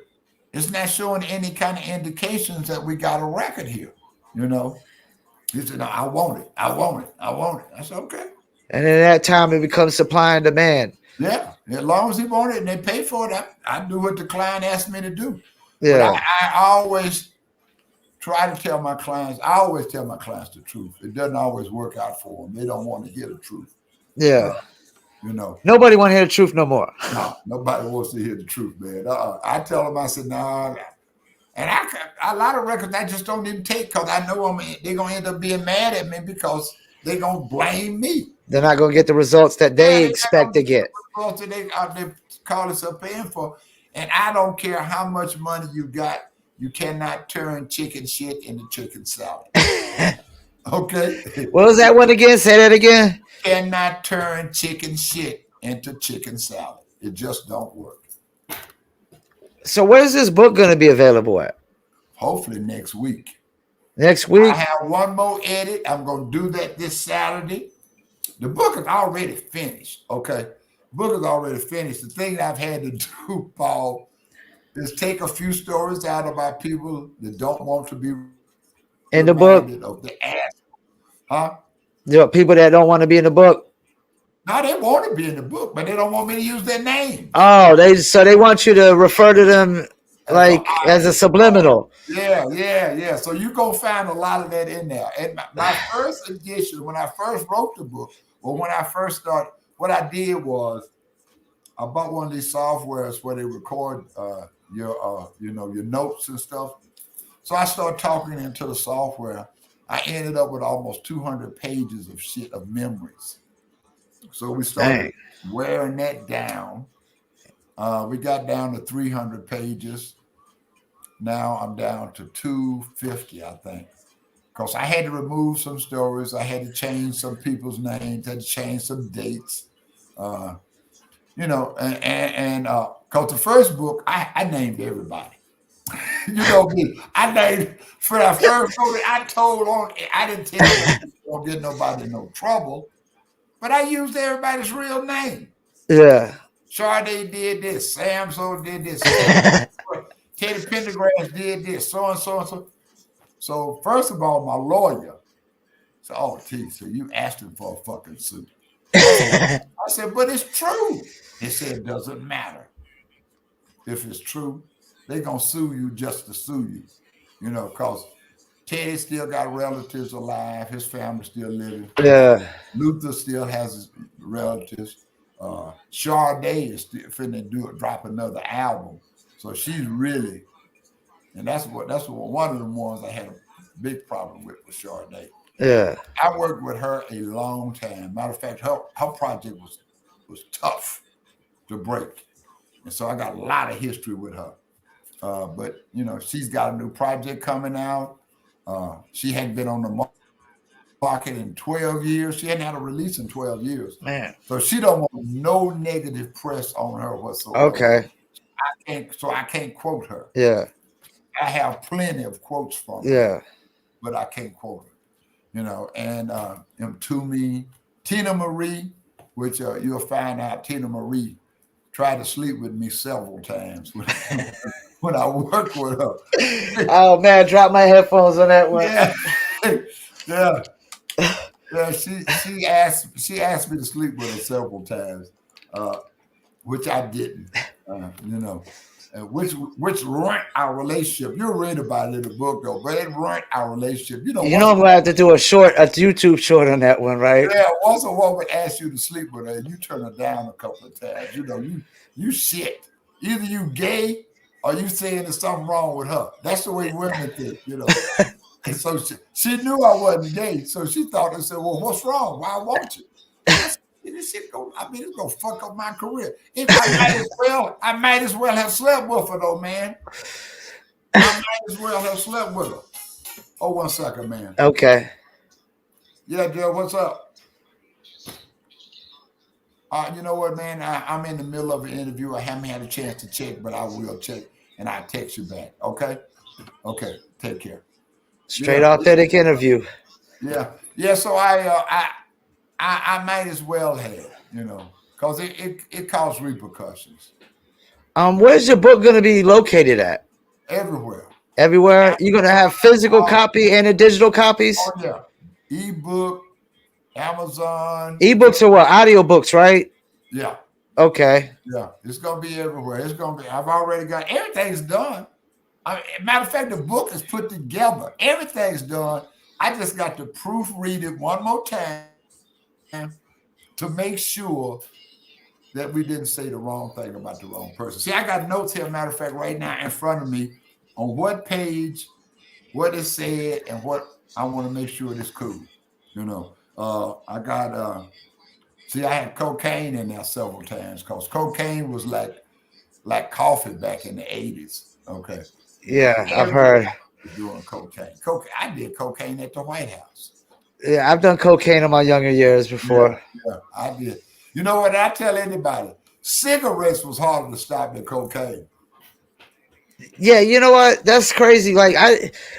it's not showing any kind of indications that we got a record here. He said, no, I want it. I want it. I want it. I said, okay. And in that time, it becomes supply and demand. Yeah. As long as he wanted it and they pay for it, I do what the client asked me to do. Yeah. But I always try to tell my clients, the truth. It doesn't always work out for them. They don't want to hear the truth. Yeah. Nobody want to hear the truth no more. No, nobody wants to hear the truth, man. I tell them, I said, nah. And a lot of records I just don't even take because I know they're going to end up being mad at me because they're going to blame me. They're not going to get the results that they expect to get. They call us up paying for. And I don't care how much money you got, you cannot turn chicken shit into chicken salad. Okay? What was that one again? Say that again. You cannot turn chicken shit into chicken salad. It just don't work. So where's this book going to be available at? Hopefully next week. Next week? I have one more edit. I'm going to do that this Saturday. The book is already finished, okay? The book is already finished. The thing that I've had to do, Paul, is take a few stories out about people that don't want to be reminded In of the the book, ass, huh? people that don't want to be in the book. No, they want to be in the book, but they don't want me to use their names. Oh, they want you to refer to them As a like as a artist. subliminal. Yeah. So you're gonna find a lot of that in there. And my first edition, when I first wrote the book, or when I first started, what I did was I bought one of these softwares where they record your notes and stuff. So I started talking into the software. I ended up with almost 200 pages of shit of memories. So we started Dang. wearing that down. We got down to 300 pages. Now I'm down to 250, I think. Because I had to remove some stories. I had to change some people's names, had to change some dates. Uh, and because the first book, I named everybody. You know me. I named, when I first wrote it, I didn't tell them don't get nobody in no trouble, but I used everybody's real name. Yeah. Sade did this. Sam so did this. Teddy Pendergrass did this. So and so and so. So first of all, my lawyer said, "Oh, T, so you asked him for a fucking suit?" I said, "But it's true." He said, "It doesn't matter if it's true. They're gonna sue you just to sue you, because Teddy still got relatives alive. His family's still living. Yeah. Luther still has his relatives. Sade is still finna drop another album, so she's really, and that's what one of the ones I had a big problem with Sade. Yeah. I worked with her a long time. Matter of fact, her project was tough to break, and so I got a lot of history with her. But she's got a new project coming out. She hadn't been on the market in 12 years. She hadn't had a release in 12 years. So she Man. don't want no negative press on her whatsoever. Okay. So I can't quote her. Yeah. I have plenty of quotes from her, Yeah. but I can't quote her. And Toomey, Tina Marie, which you'll find out Tina Marie tried to sleep with me several times when I worked with her. Oh man, drop my headphones on that one. Yeah, yeah, yeah. She asked me to sleep with her several times, uh, which I didn't. Which ruined our relationship. You'll read about it in the book though, but it ruined our relationship. You know I'm gonna have to do a YouTube short on that one, right? Yeah, once a woman asks you to sleep with her, and you turn her down a couple of times. You shit. Either you gay or you saying there's something wrong with her. That's the way women think. And so she knew I wasn't gay, so she thought and said, "Well, what's wrong? Why won't you?" This shit it's gonna fuck up my career. I might as well have slept with her though, man. I might as well have slept with her. Oh, 1 second, man. Okay. Yeah, Joe, what's up? You know what, man? I'm in the middle of an interview. I haven't had a chance to check, but I will check and I'll text you back. Okay? Okay. Take care. Straight authentic interview. Yeah. So I might as well have, because it caused repercussions. Where's your book gonna be located at? Everywhere. Everywhere? You're gonna have physical copy and the digital copies? Oh yeah. Ebook, Amazon. Ebooks are what? Audiobooks, right? Yeah. Okay. Yeah. It's gonna be everywhere. I've already got everything's done. Matter of fact, the book is put together. Everything's done. I just got to proofread it one more time to make sure that we didn't say the wrong thing about the wrong person. See, I got notes here, matter of fact, right now in front of me on what page, what is said, and what I want to make sure it's cool. I got, I had cocaine in there several times because cocaine was like coffee back in the 80s. Okay. Yeah, I've heard. Doing cocaine. I did cocaine at the White House. Yeah, I've done cocaine in my younger years before. Yeah, I did. You know what? I tell anybody, cigarettes was harder to stop than cocaine. Yeah, you know what? That's crazy.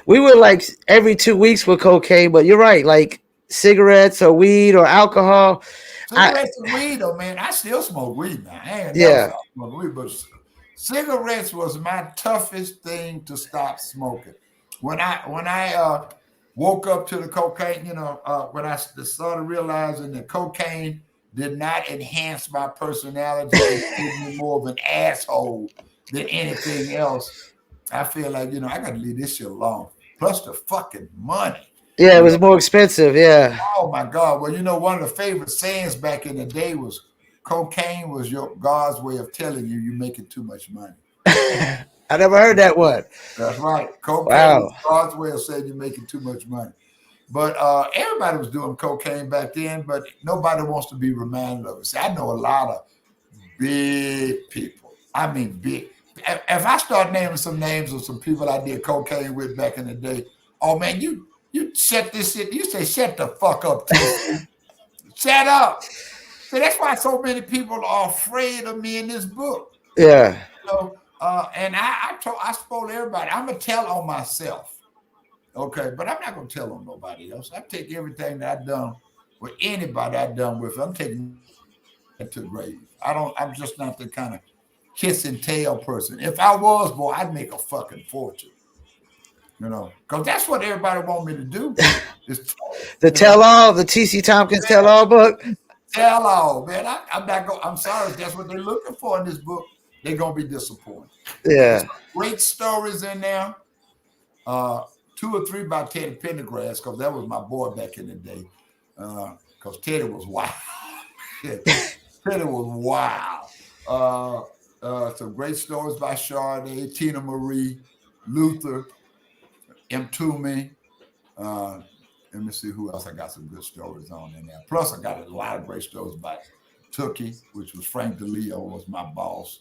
We were like every 2 weeks with cocaine, but you're right. Like cigarettes or weed or alcohol. Cigarettes and weed, though, man. I still smoke weed now. I ain't Yeah. never smoke weed, but Cigarettes was my toughest thing to stop smoking. When I woke up to the cocaine, when I started realizing that cocaine did not enhance my personality, it made me more of an asshole than anything else. I feel like, I got to leave this shit alone. Plus the fucking money. Yeah, it You know, was more expensive. Yeah. oh my God. Well, one of the favorite sayings back in the day was cocaine was your God's way of telling you you're making too much money. I never heard that one. That's right. Cocaine Wow. was God's way of saying you're making too much money. But everybody was doing cocaine back then, but nobody wants to be reminded of it. See, I know a lot of big people. I mean, big. If I start naming some names of some people I did cocaine with back in the day, oh man, you shut this shit. You say shut the fuck up, TC. Shut up. So that's why so many people are afraid of me in this book. Yeah. And I spoke everybody. I'm gonna tell on myself. Okay, but I'm not gonna tell on nobody else. I take everything that I've done with anybody I've done with. I'm taking it to the grave. I'm just not the kind of kiss and tell person. If I was, boy, I'd make a fucking fortune. Because that's what everybody want me to do. Is The tell all, the TC Thomkins tell all book. tell all, man. I'm not going. I'm sorry if that's what they're looking for in this book. They're gonna be disappointed. Yeah. There's great stories in there. 2 or 3 by Teddy Pendergrass, because that was my boy back in the day. Because Teddy was wild. Teddy was wild. Some great stories by Sade, Tina Marie, Luther, M. Toomey. Let me see who else I got some good stories on in there. Plus, I got a lot of great stories about Tookie, which was Frank DeLeo, was my boss.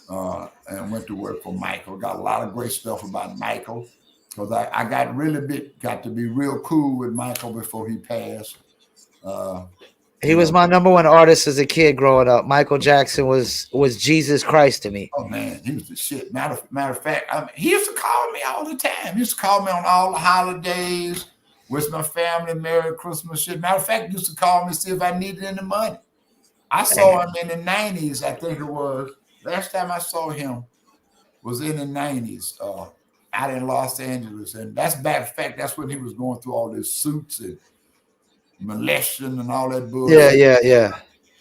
And went to work for Michael. Got a lot of great stuff about Michael. Because I got to be real cool with Michael before he passed. He was my number one artist as a kid growing up. Michael Jackson was Jesus Christ to me. Oh man, he was the shit. Matter of fact, he used to call me all the time. He used to call me on all the holidays, wish my family Merry Christmas shit. Matter of fact, he used to call me to see if I needed any money. I saw him in the 90s, I think it was. Last time I saw him was in the 90s. Out in Los Angeles, and that's when he was going through all these suits and molestation and all that bullshit. Yeah.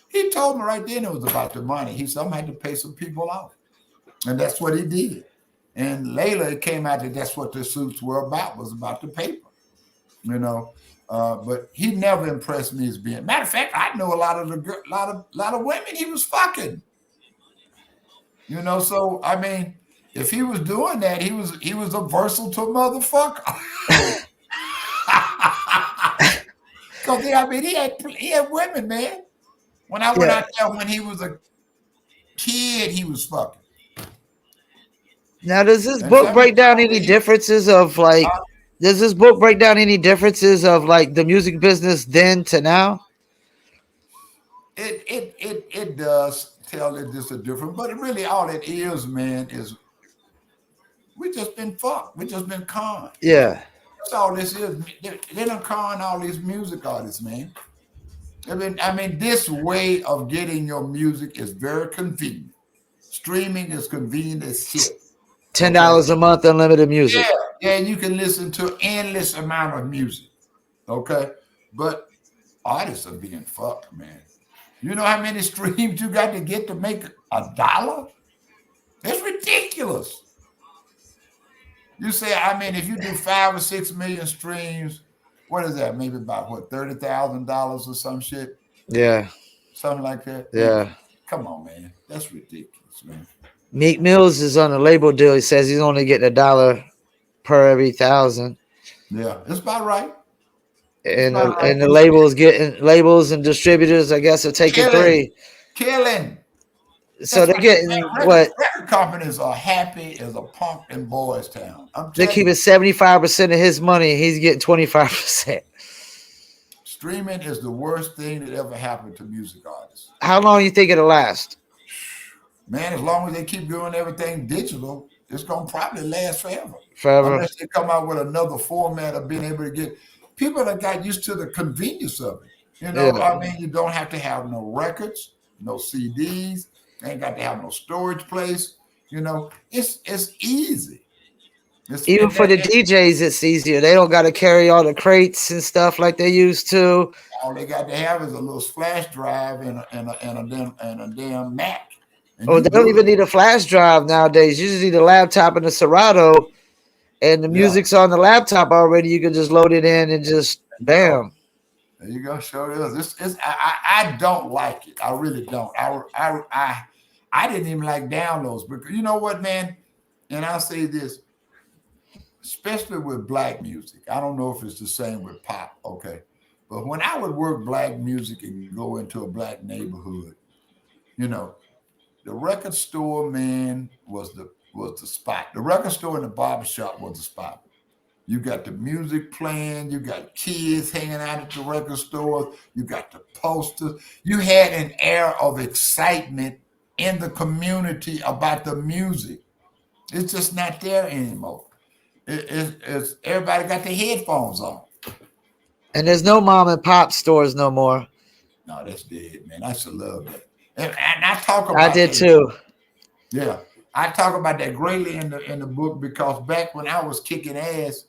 He told me right then it was about the money. He said, I'm gonna have to pay some people off. And that's what he did. And later it came out that that's what the suits were about, was about the paper. But he never impressed me as being. Matter of fact, I know a lot of women he was fucking. So I mean, if he was doing that, he was a versatile motherfucker. Because he had women, man. When I went out there when he was a kid, he was fucking. Now, does this book break down any differences of like? Does this book break down any differences of like the music business then to now? It does tell it just a different, but really all it is, man, is we just been fucked. We just been conned. Yeah. That's all this is. They done con all these music artists, man. I mean, this way of getting your music is very convenient. Streaming is convenient as shit. $10 a month, unlimited music. Yeah, and you can listen to endless amount of music. Okay, but artists are being fucked, man. You know how many streams you got to get to make $1? It's ridiculous. You say, I mean, if you do 5 or 6 million streams, what is that? Maybe about what, $30,000 or some shit? Yeah. Something like that. Yeah. Come on, man. That's ridiculous, man. Meek Mills is on a label deal. He says he's only getting $1 per every 1,000. Yeah, that's about right. And the labels and distributors, I guess, are taking $3. Killing. So they're getting what? Record companies are happy as a punk in Boys Town. They're keeping 75% of his money. And he's getting 25%. Streaming is the worst thing that ever happened to music artists. How long do you think it'll last? Man, as long as they keep doing everything digital, it's gonna probably last forever. Forever. Unless they come out with another format of being able to get people that got used to the convenience of it. I mean, you don't have to have no records, no CDs. Ain't got to have no storage place. It's easy. It's Even and for that, the DJs, it's easier. They don't got to carry all the crates and stuff like they used to. all they got to have is a little flash drive and a damn Mac, and Or you they don't good. even need a flash drive nowadays. You just need a laptop and a Serato, and the Yeah, music's on the laptop already. You can just load it in and just there you go. bam. There you go. Sure is. I don't like it. I really don't. I didn't even like downloads because you know what, man. And I'll say this, especially with black music. I don't know if it's the same with pop. Okay, but when I would work black music and go into a black neighborhood, you know, the record store, man, was the spot. The record store and the barber shop was the spot. You got the music playing, you got kids hanging out at the record stores, you got the posters. You had an air of excitement in the community about the music. It's just not there anymore. It's everybody got their headphones on. And there's no mom and pop stores no more. No, that's dead, man. I should love that. And I talk I about did that. too. Yeah, I talk about that greatly in the book because back when I was kicking ass,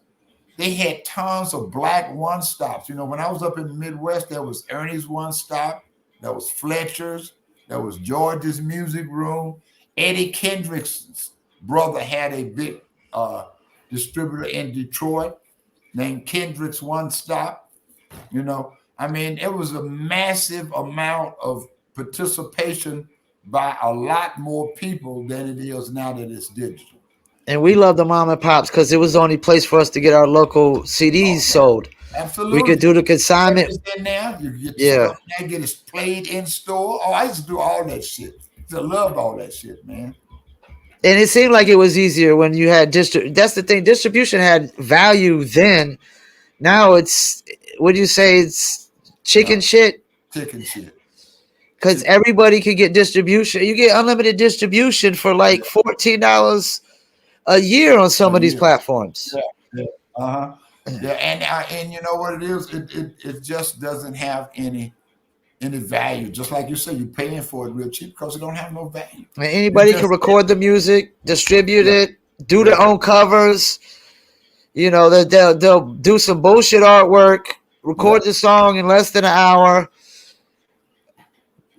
they had tons of black one stops. When I was up in the Midwest, there was Ernie's One Stop, there was Fletcher's, there was George's Music Room. Eddie Kendrick's brother had a big uh, distributor in Detroit named Kendrick's One Stop. You know, I mean, it was a massive amount of participation by a lot more people than it is now that it's digital. And we love the mom and pops because it was the only place for us to get our local CDs Oh man, sold. We could absolutely. do the Check consignment. this in there. You can get Yeah. stuff in there, get it played in store. Oh, I used to do all that shit. I loved all that shit, man. And it seemed like it was easier when you had That's the thing. Distribution had value then. Now it's, what do you say? It's Yeah, chicken shit chicken shit. because Chicken. everybody could get distribution. You get unlimited distribution for Yeah, like $14 a year on some a of these year. platforms. Yeah, yeah. Uh-huh. Yeah, and you know what it is? It just doesn't have any value. Just like you said, you're paying for it real cheap because it don't have no value. And It's anybody can just there. record the music, distribute Yeah, it, do their yeah, own covers. They'll do some bullshit artwork, yeah. record the song in less than an hour,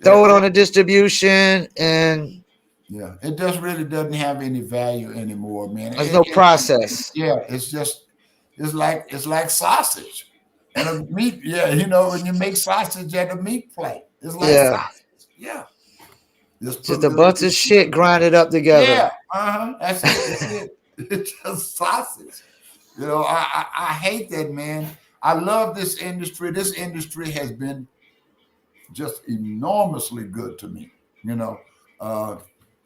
throw it on a distribution, and Yeah, it just really doesn't have any value anymore, man. there's no process. Yeah, it's like sausage and a meat. Yeah, when you make sausage at a meat plate, it's like Yeah, sausage. Yeah, just put a just a little bunch bit. of shit grinded up together. Yeah, that's it. That's it. It's just sausage. I hate that, man. I love this industry. This industry has been just enormously good to me. You know, uh,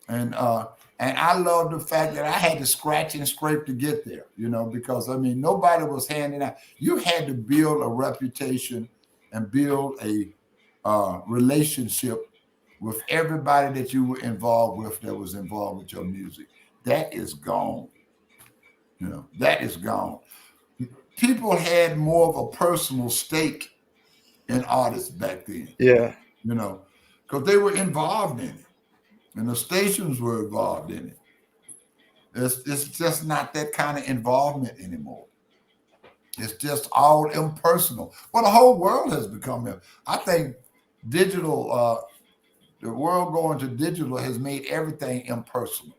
and uh and I love the fact that I had to scratch and scrape to get there, because I mean nobody was handing out. You had to build a reputation and build a relationship with everybody that you were involved with that was involved with your music. That is gone. That is gone. People had more of a personal stake in artists back then, Yeah. you know, because they were involved in it and the stations were involved in it. It's just not that kind of involvement anymore. It's just all impersonal. Well, the whole world has become. I think digital. The world going to digital has made everything impersonal.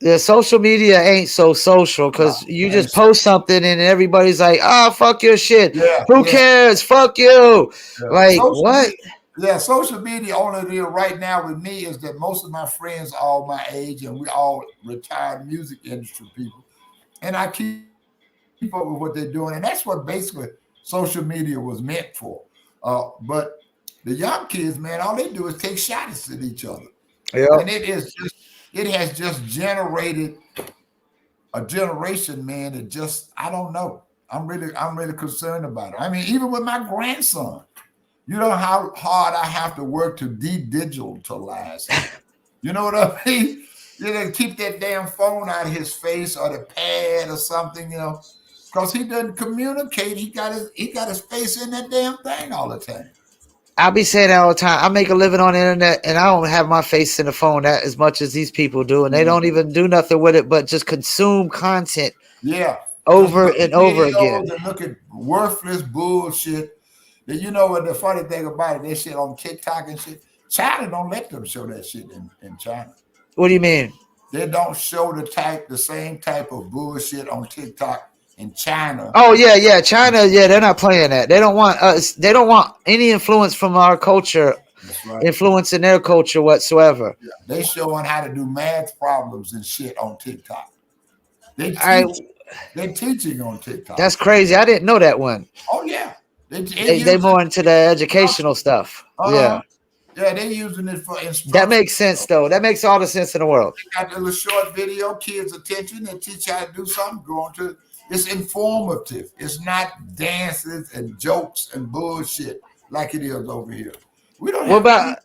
Yeah, social media ain't so social No, because you and just post something and everybody's like, "Ah, fuck your shit. yeah, Who yeah, cares? Fuck you." yeah. Like Social what? media. Yeah, social media only deal right now with me is that most of my friends are all my age and we all retired music industry people. And I keep up with what they're doing. And that's what basically social media was meant for. But the young kids, man, all they do is take shots at each other. And Yep. it has just generated a generation, man, that just I don't know. I'm really concerned about it. I mean, even with my grandson, you know how hard I have to work to de-digitalize him. You know what I mean? Keep that damn phone out of his face or the pad or something, because he doesn't communicate. He got his face in that damn thing all the time. I be saying that all the time. I make a living on the internet, and I don't have my face in the phone that as much as these people do, and they don't even do nothing with it but just consume content Yeah. Just over look at and over again. videos and look at worthless bullshit. And you know what the funny thing about it? They shit on TikTok and shit. China don't let them show that shit in China. What do you mean? They don't show the same type of bullshit on TikTok in China. Oh yeah. China, yeah, they're not playing that. They don't want us. They don't want any influence from our culture, That's right. influencing their culture whatsoever. Yeah. They showing how to do math problems and shit on TikTok. They I teach. They're teaching on TikTok. That's crazy. I didn't know that one. Oh yeah. They more into the educational stuff. Yeah. Yeah, they're using it for instruction. That makes sense though. That makes all the sense in the world. They got a little short video, kids' attention, and teach you how to do something. Go on to it's informative. It's not dances and jokes and bullshit like it is over here. We don't. What about?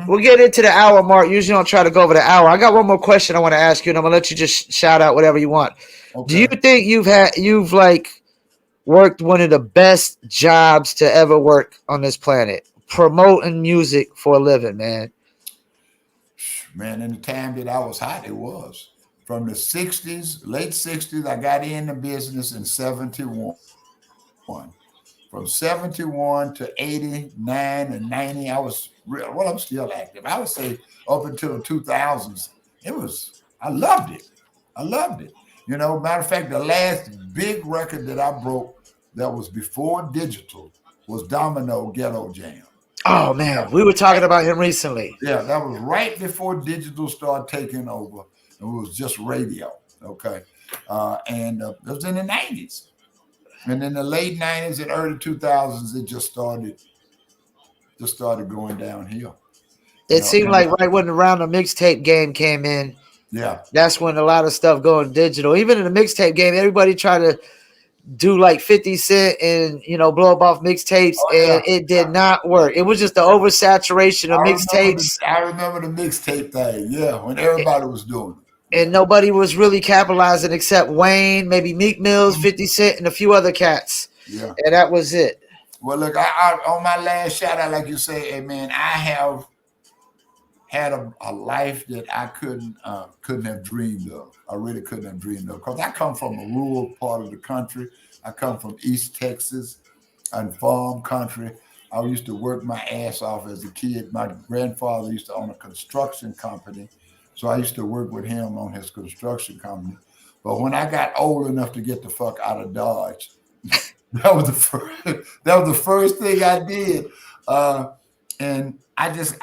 We'll get into the hour mark. Usually, don't try to go over the hour. I got one more question I want to ask you, and I'm gonna let you just shout out whatever you want. Okay. Do you think you've like worked one of the best jobs to ever work on this planet, promoting music for a living, man? Man, in the time that I was hot, it was. From the 60s, late 60s, I got in the business in 71. From 71 to 89 and 90, I was real. Well, I'm still active. I would say up until the 2000s, I loved it. I loved it. You know, matter of fact, the last big record that I broke that was before digital was Domino Ghetto Jam. Oh, man. We were talking about him recently. Yeah, that was right before digital started taking over. It was just radio, okay? And it was in the 90s. And in the late 90s and early 2000s, it just started going downhill. It seemed like right when around the mixtape game came in, yeah, that's when a lot of stuff going digital. Even in the mixtape game, everybody tried to do like 50 Cent and, blow up off mixtapes, and it did not work. It was just the oversaturation of mixtapes. I remember the mixtape thing, yeah, when everybody was doing it. And nobody was really capitalizing except Wayne, maybe Meek Mills, 50 Cent, and a few other cats. Yeah. And that was it. Well, look, I on my last shout out, like you say, hey, man, I have had a life that I couldn't have dreamed of. I really couldn't have dreamed of. Because I come from a rural part of the country. I come from East Texas and farm country. I used to work my ass off as a kid. My grandfather used to own a construction company. So I used to work with him on his construction company. But when I got old enough to get the fuck out of Dodge, that was the first thing I did. And I just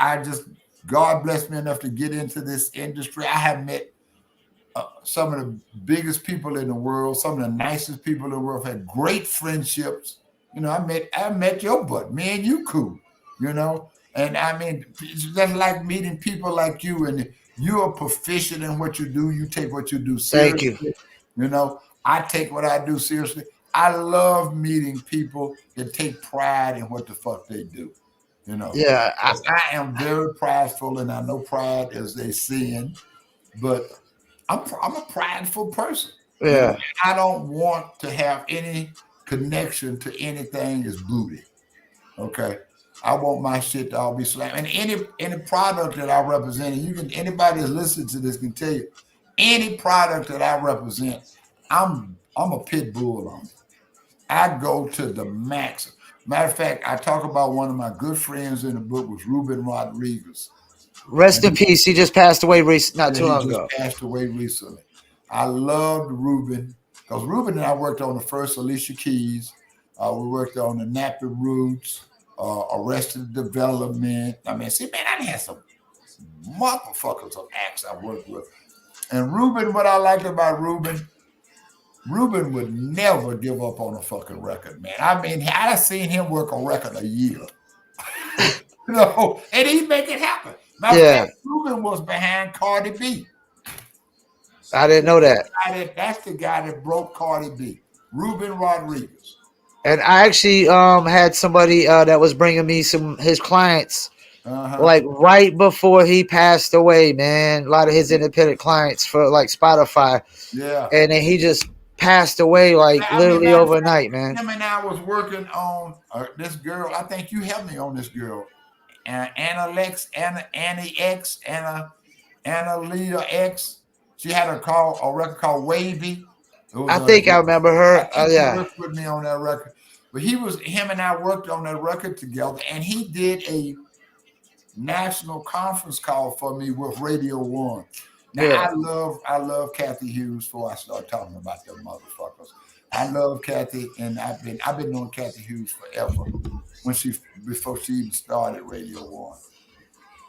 God blessed me enough to get into this industry. I have met some of the biggest people in the world, some of the nicest people in the world. I've had great friendships. I met your butt. Me and you cool, And I mean, it's just like meeting people like you, and you're proficient in what you do. You take what you do seriously. Thank you. I take what I do seriously. I love meeting people that take pride in what the fuck they do. Yeah, I am very prideful, and I know pride is a sin, but I'm a prideful person. Yeah, I don't want to have any connection to anything that's booty. Okay. I want my shit to all be slammed. And any product that I represent, and anybody that's listening to this can tell you, any product that I represent, I'm a pit bull on it. I go to the max. Matter of fact, I talk about one of my good friends in the book was Ruben Rodriguez. Rest in peace. He just passed away not too long ago. Passed away recently. I loved Ruben because Ruben and I worked on the first Alicia Keys. We worked on the Nappy Roots. Arrested Development. I mean, I had some motherfuckers of acts I worked with. And Ruben, what I liked about Ruben would never give up on a fucking record, man. I mean, I've seen him work a record a year. And he'd make it happen. Ruben was behind Cardi B. I didn't know that. That's the guy that broke Cardi B. Ruben Rodriguez. And I actually had somebody that was bringing me his clients, like right before he passed away, man. A lot of his independent clients for like Spotify. Yeah. And then he just passed away like I mean, literally matter of fact, overnight, man. him and I was working on this girl. I think you helped me on this girl, Anna Lex, Annie X, Anna Lita X. She had a record called Wavy. It was I think I remember I her. think you Yeah, worked with me on that record. But him and I worked on that record together, and he did a national conference call for me with Radio One. Now yeah. I love Kathy Hughes before I start talking about them motherfuckers. I love Kathy, and I've been knowing Kathy Hughes forever when she before she even started Radio One.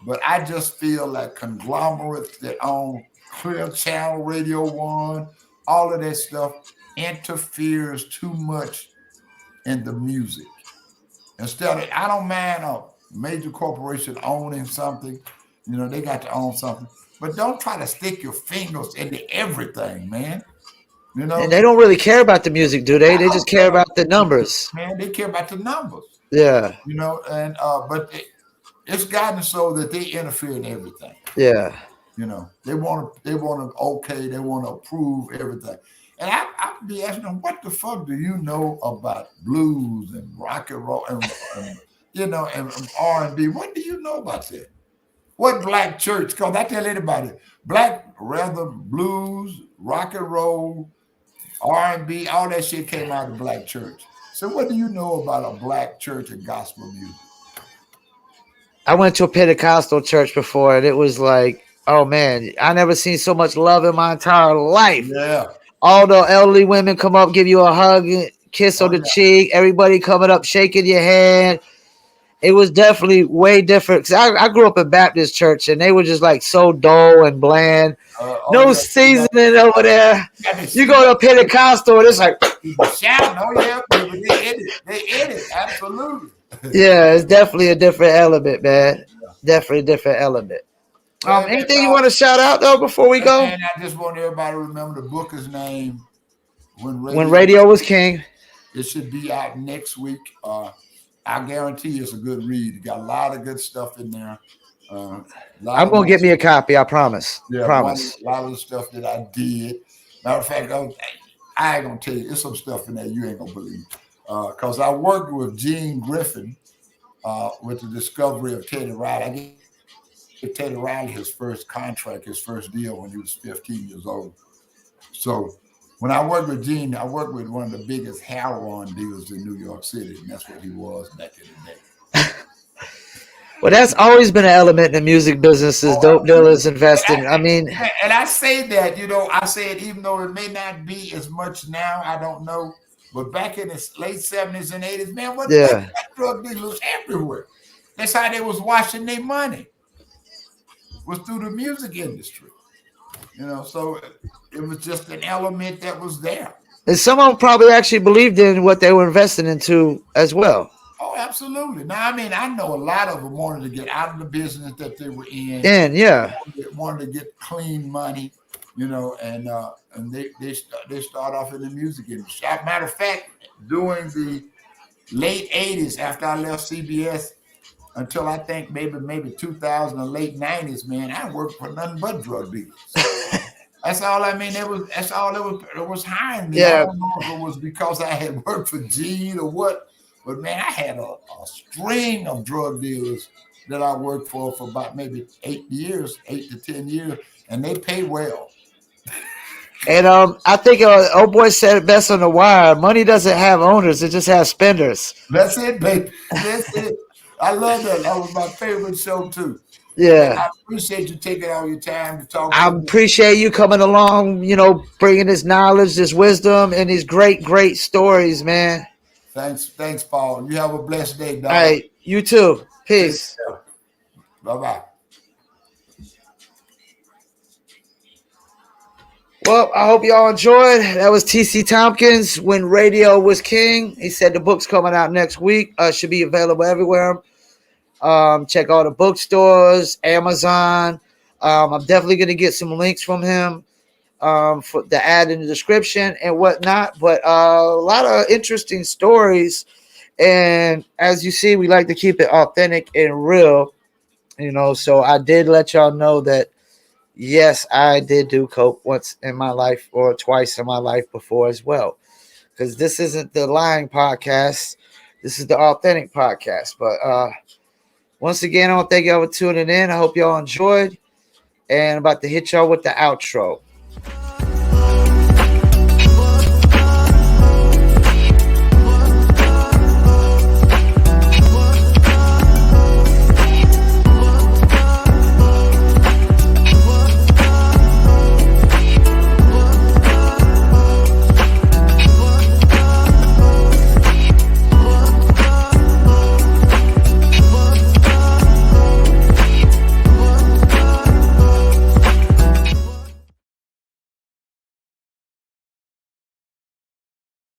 But I just feel like conglomerates that own Clear Channel, Radio One, all of that stuff interferes too much in the music. Instead of, I don't mind a major corporation owning something, they got to own something. But don't try to stick your fingers into everything, man. You And know, they don't really care about the music, do they? I They don't just care care about about the the music, numbers. man. They care about the numbers, Yeah, and but it's gotten so that they interfere in everything. yeah. They want to approve everything. And I be asking them, what the fuck do you know about blues and rock and roll and R&B? What do you know about that? What black church? Because I tell anybody, black rather blues, rock and roll, R&B, all that shit came out of black church. So what do you know about a black church and gospel music? I went to a Pentecostal church before, and it was like, oh man, I never seen so much love in my entire life. Yeah. All the elderly women come up, give you a hug, kiss on Oh the yeah. cheek. Everybody coming up, shaking your hand. It was definitely way different. 'Cause I grew up in Baptist church, and they were just like so dull and bland. Oh No yeah. seasoning over there. You You go got to a Pentecostal, and it's like, people shouting. Oh yeah, people they in it. They in it. Absolutely. yeah, it's definitely a different element, man. Definitely a different element. Well, man, Anything you Paul, want to shout out though before we go? man, I just want everybody to remember the book is named When When Radio. radio was king, It should be out next week. I guarantee it's a good read. It got a lot of good stuff in there. A lot I'm of gonna my get me a copy. I promise. yeah, Promise. a lot of the stuff that I did. Matter of fact, I ain't gonna tell you. There's some stuff in there you ain't gonna believe. Because I worked with Gene Griffin with the discovery of Teddy Riley. I gave Teddy Riley his first contract, his first deal when he was 15 years old. So when I worked with Gene, I worked with one of the biggest heroin dealers in New York City, and that's what he was back in the day. Well, that's always been an element in the music business is Oh, dope absolutely. dealers investing. I mean, And I say that, I said even though it may not be as much now, I don't know. But back in the late 70s and 80s, man, what yeah. drug dealers everywhere. That's how they was washing their money, was through the music industry. So it was just an element that was there. And some of them probably actually believed in what they were investing into as well. Oh, absolutely. Now, I mean, I know a lot of them wanted to get out of the business that they were in, And yeah, wanted to get clean money, and they start off in the music industry. As a matter of fact, during the late 80s, after I left CBS until I think maybe 2000 or late 90s, man, I worked for nothing but drug dealers. That's all I mean. That's all it was hiring me. I yeah. don't know if it was because I had worked for Gene or what, but man, I had a string of drug dealers that I worked for about maybe 8 years, 8 to 10 years, and they pay well. And I think old boy said it best on the wire. Money doesn't have owners; it just has spenders. That's it, baby. That's it. I love that. That was my favorite show too. Man, Yeah, I appreciate you taking all your time to talk I to me. appreciate you coming along. Bringing this knowledge, this wisdom, and these great, great stories, man. Thanks, Paul. You have a blessed day, All dog. right, you too. Take Peace. care. Bye bye. Well, I hope y'all enjoyed. That was TC Thomkins when radio was king. He said the book's coming out next week. Should be available everywhere. Check all the bookstores, Amazon. I'm definitely going to get some links from him for the ad in the description and whatnot. But a lot of interesting stories. And as you see, we like to keep it authentic and real. So I did let y'all know that Yes, I did do coke once in my life or twice in my life before as well. Because this isn't the lying podcast. This is the authentic podcast. But once again, I want to thank y'all for tuning in. I hope y'all enjoyed. And I'm about to hit y'all with the outro.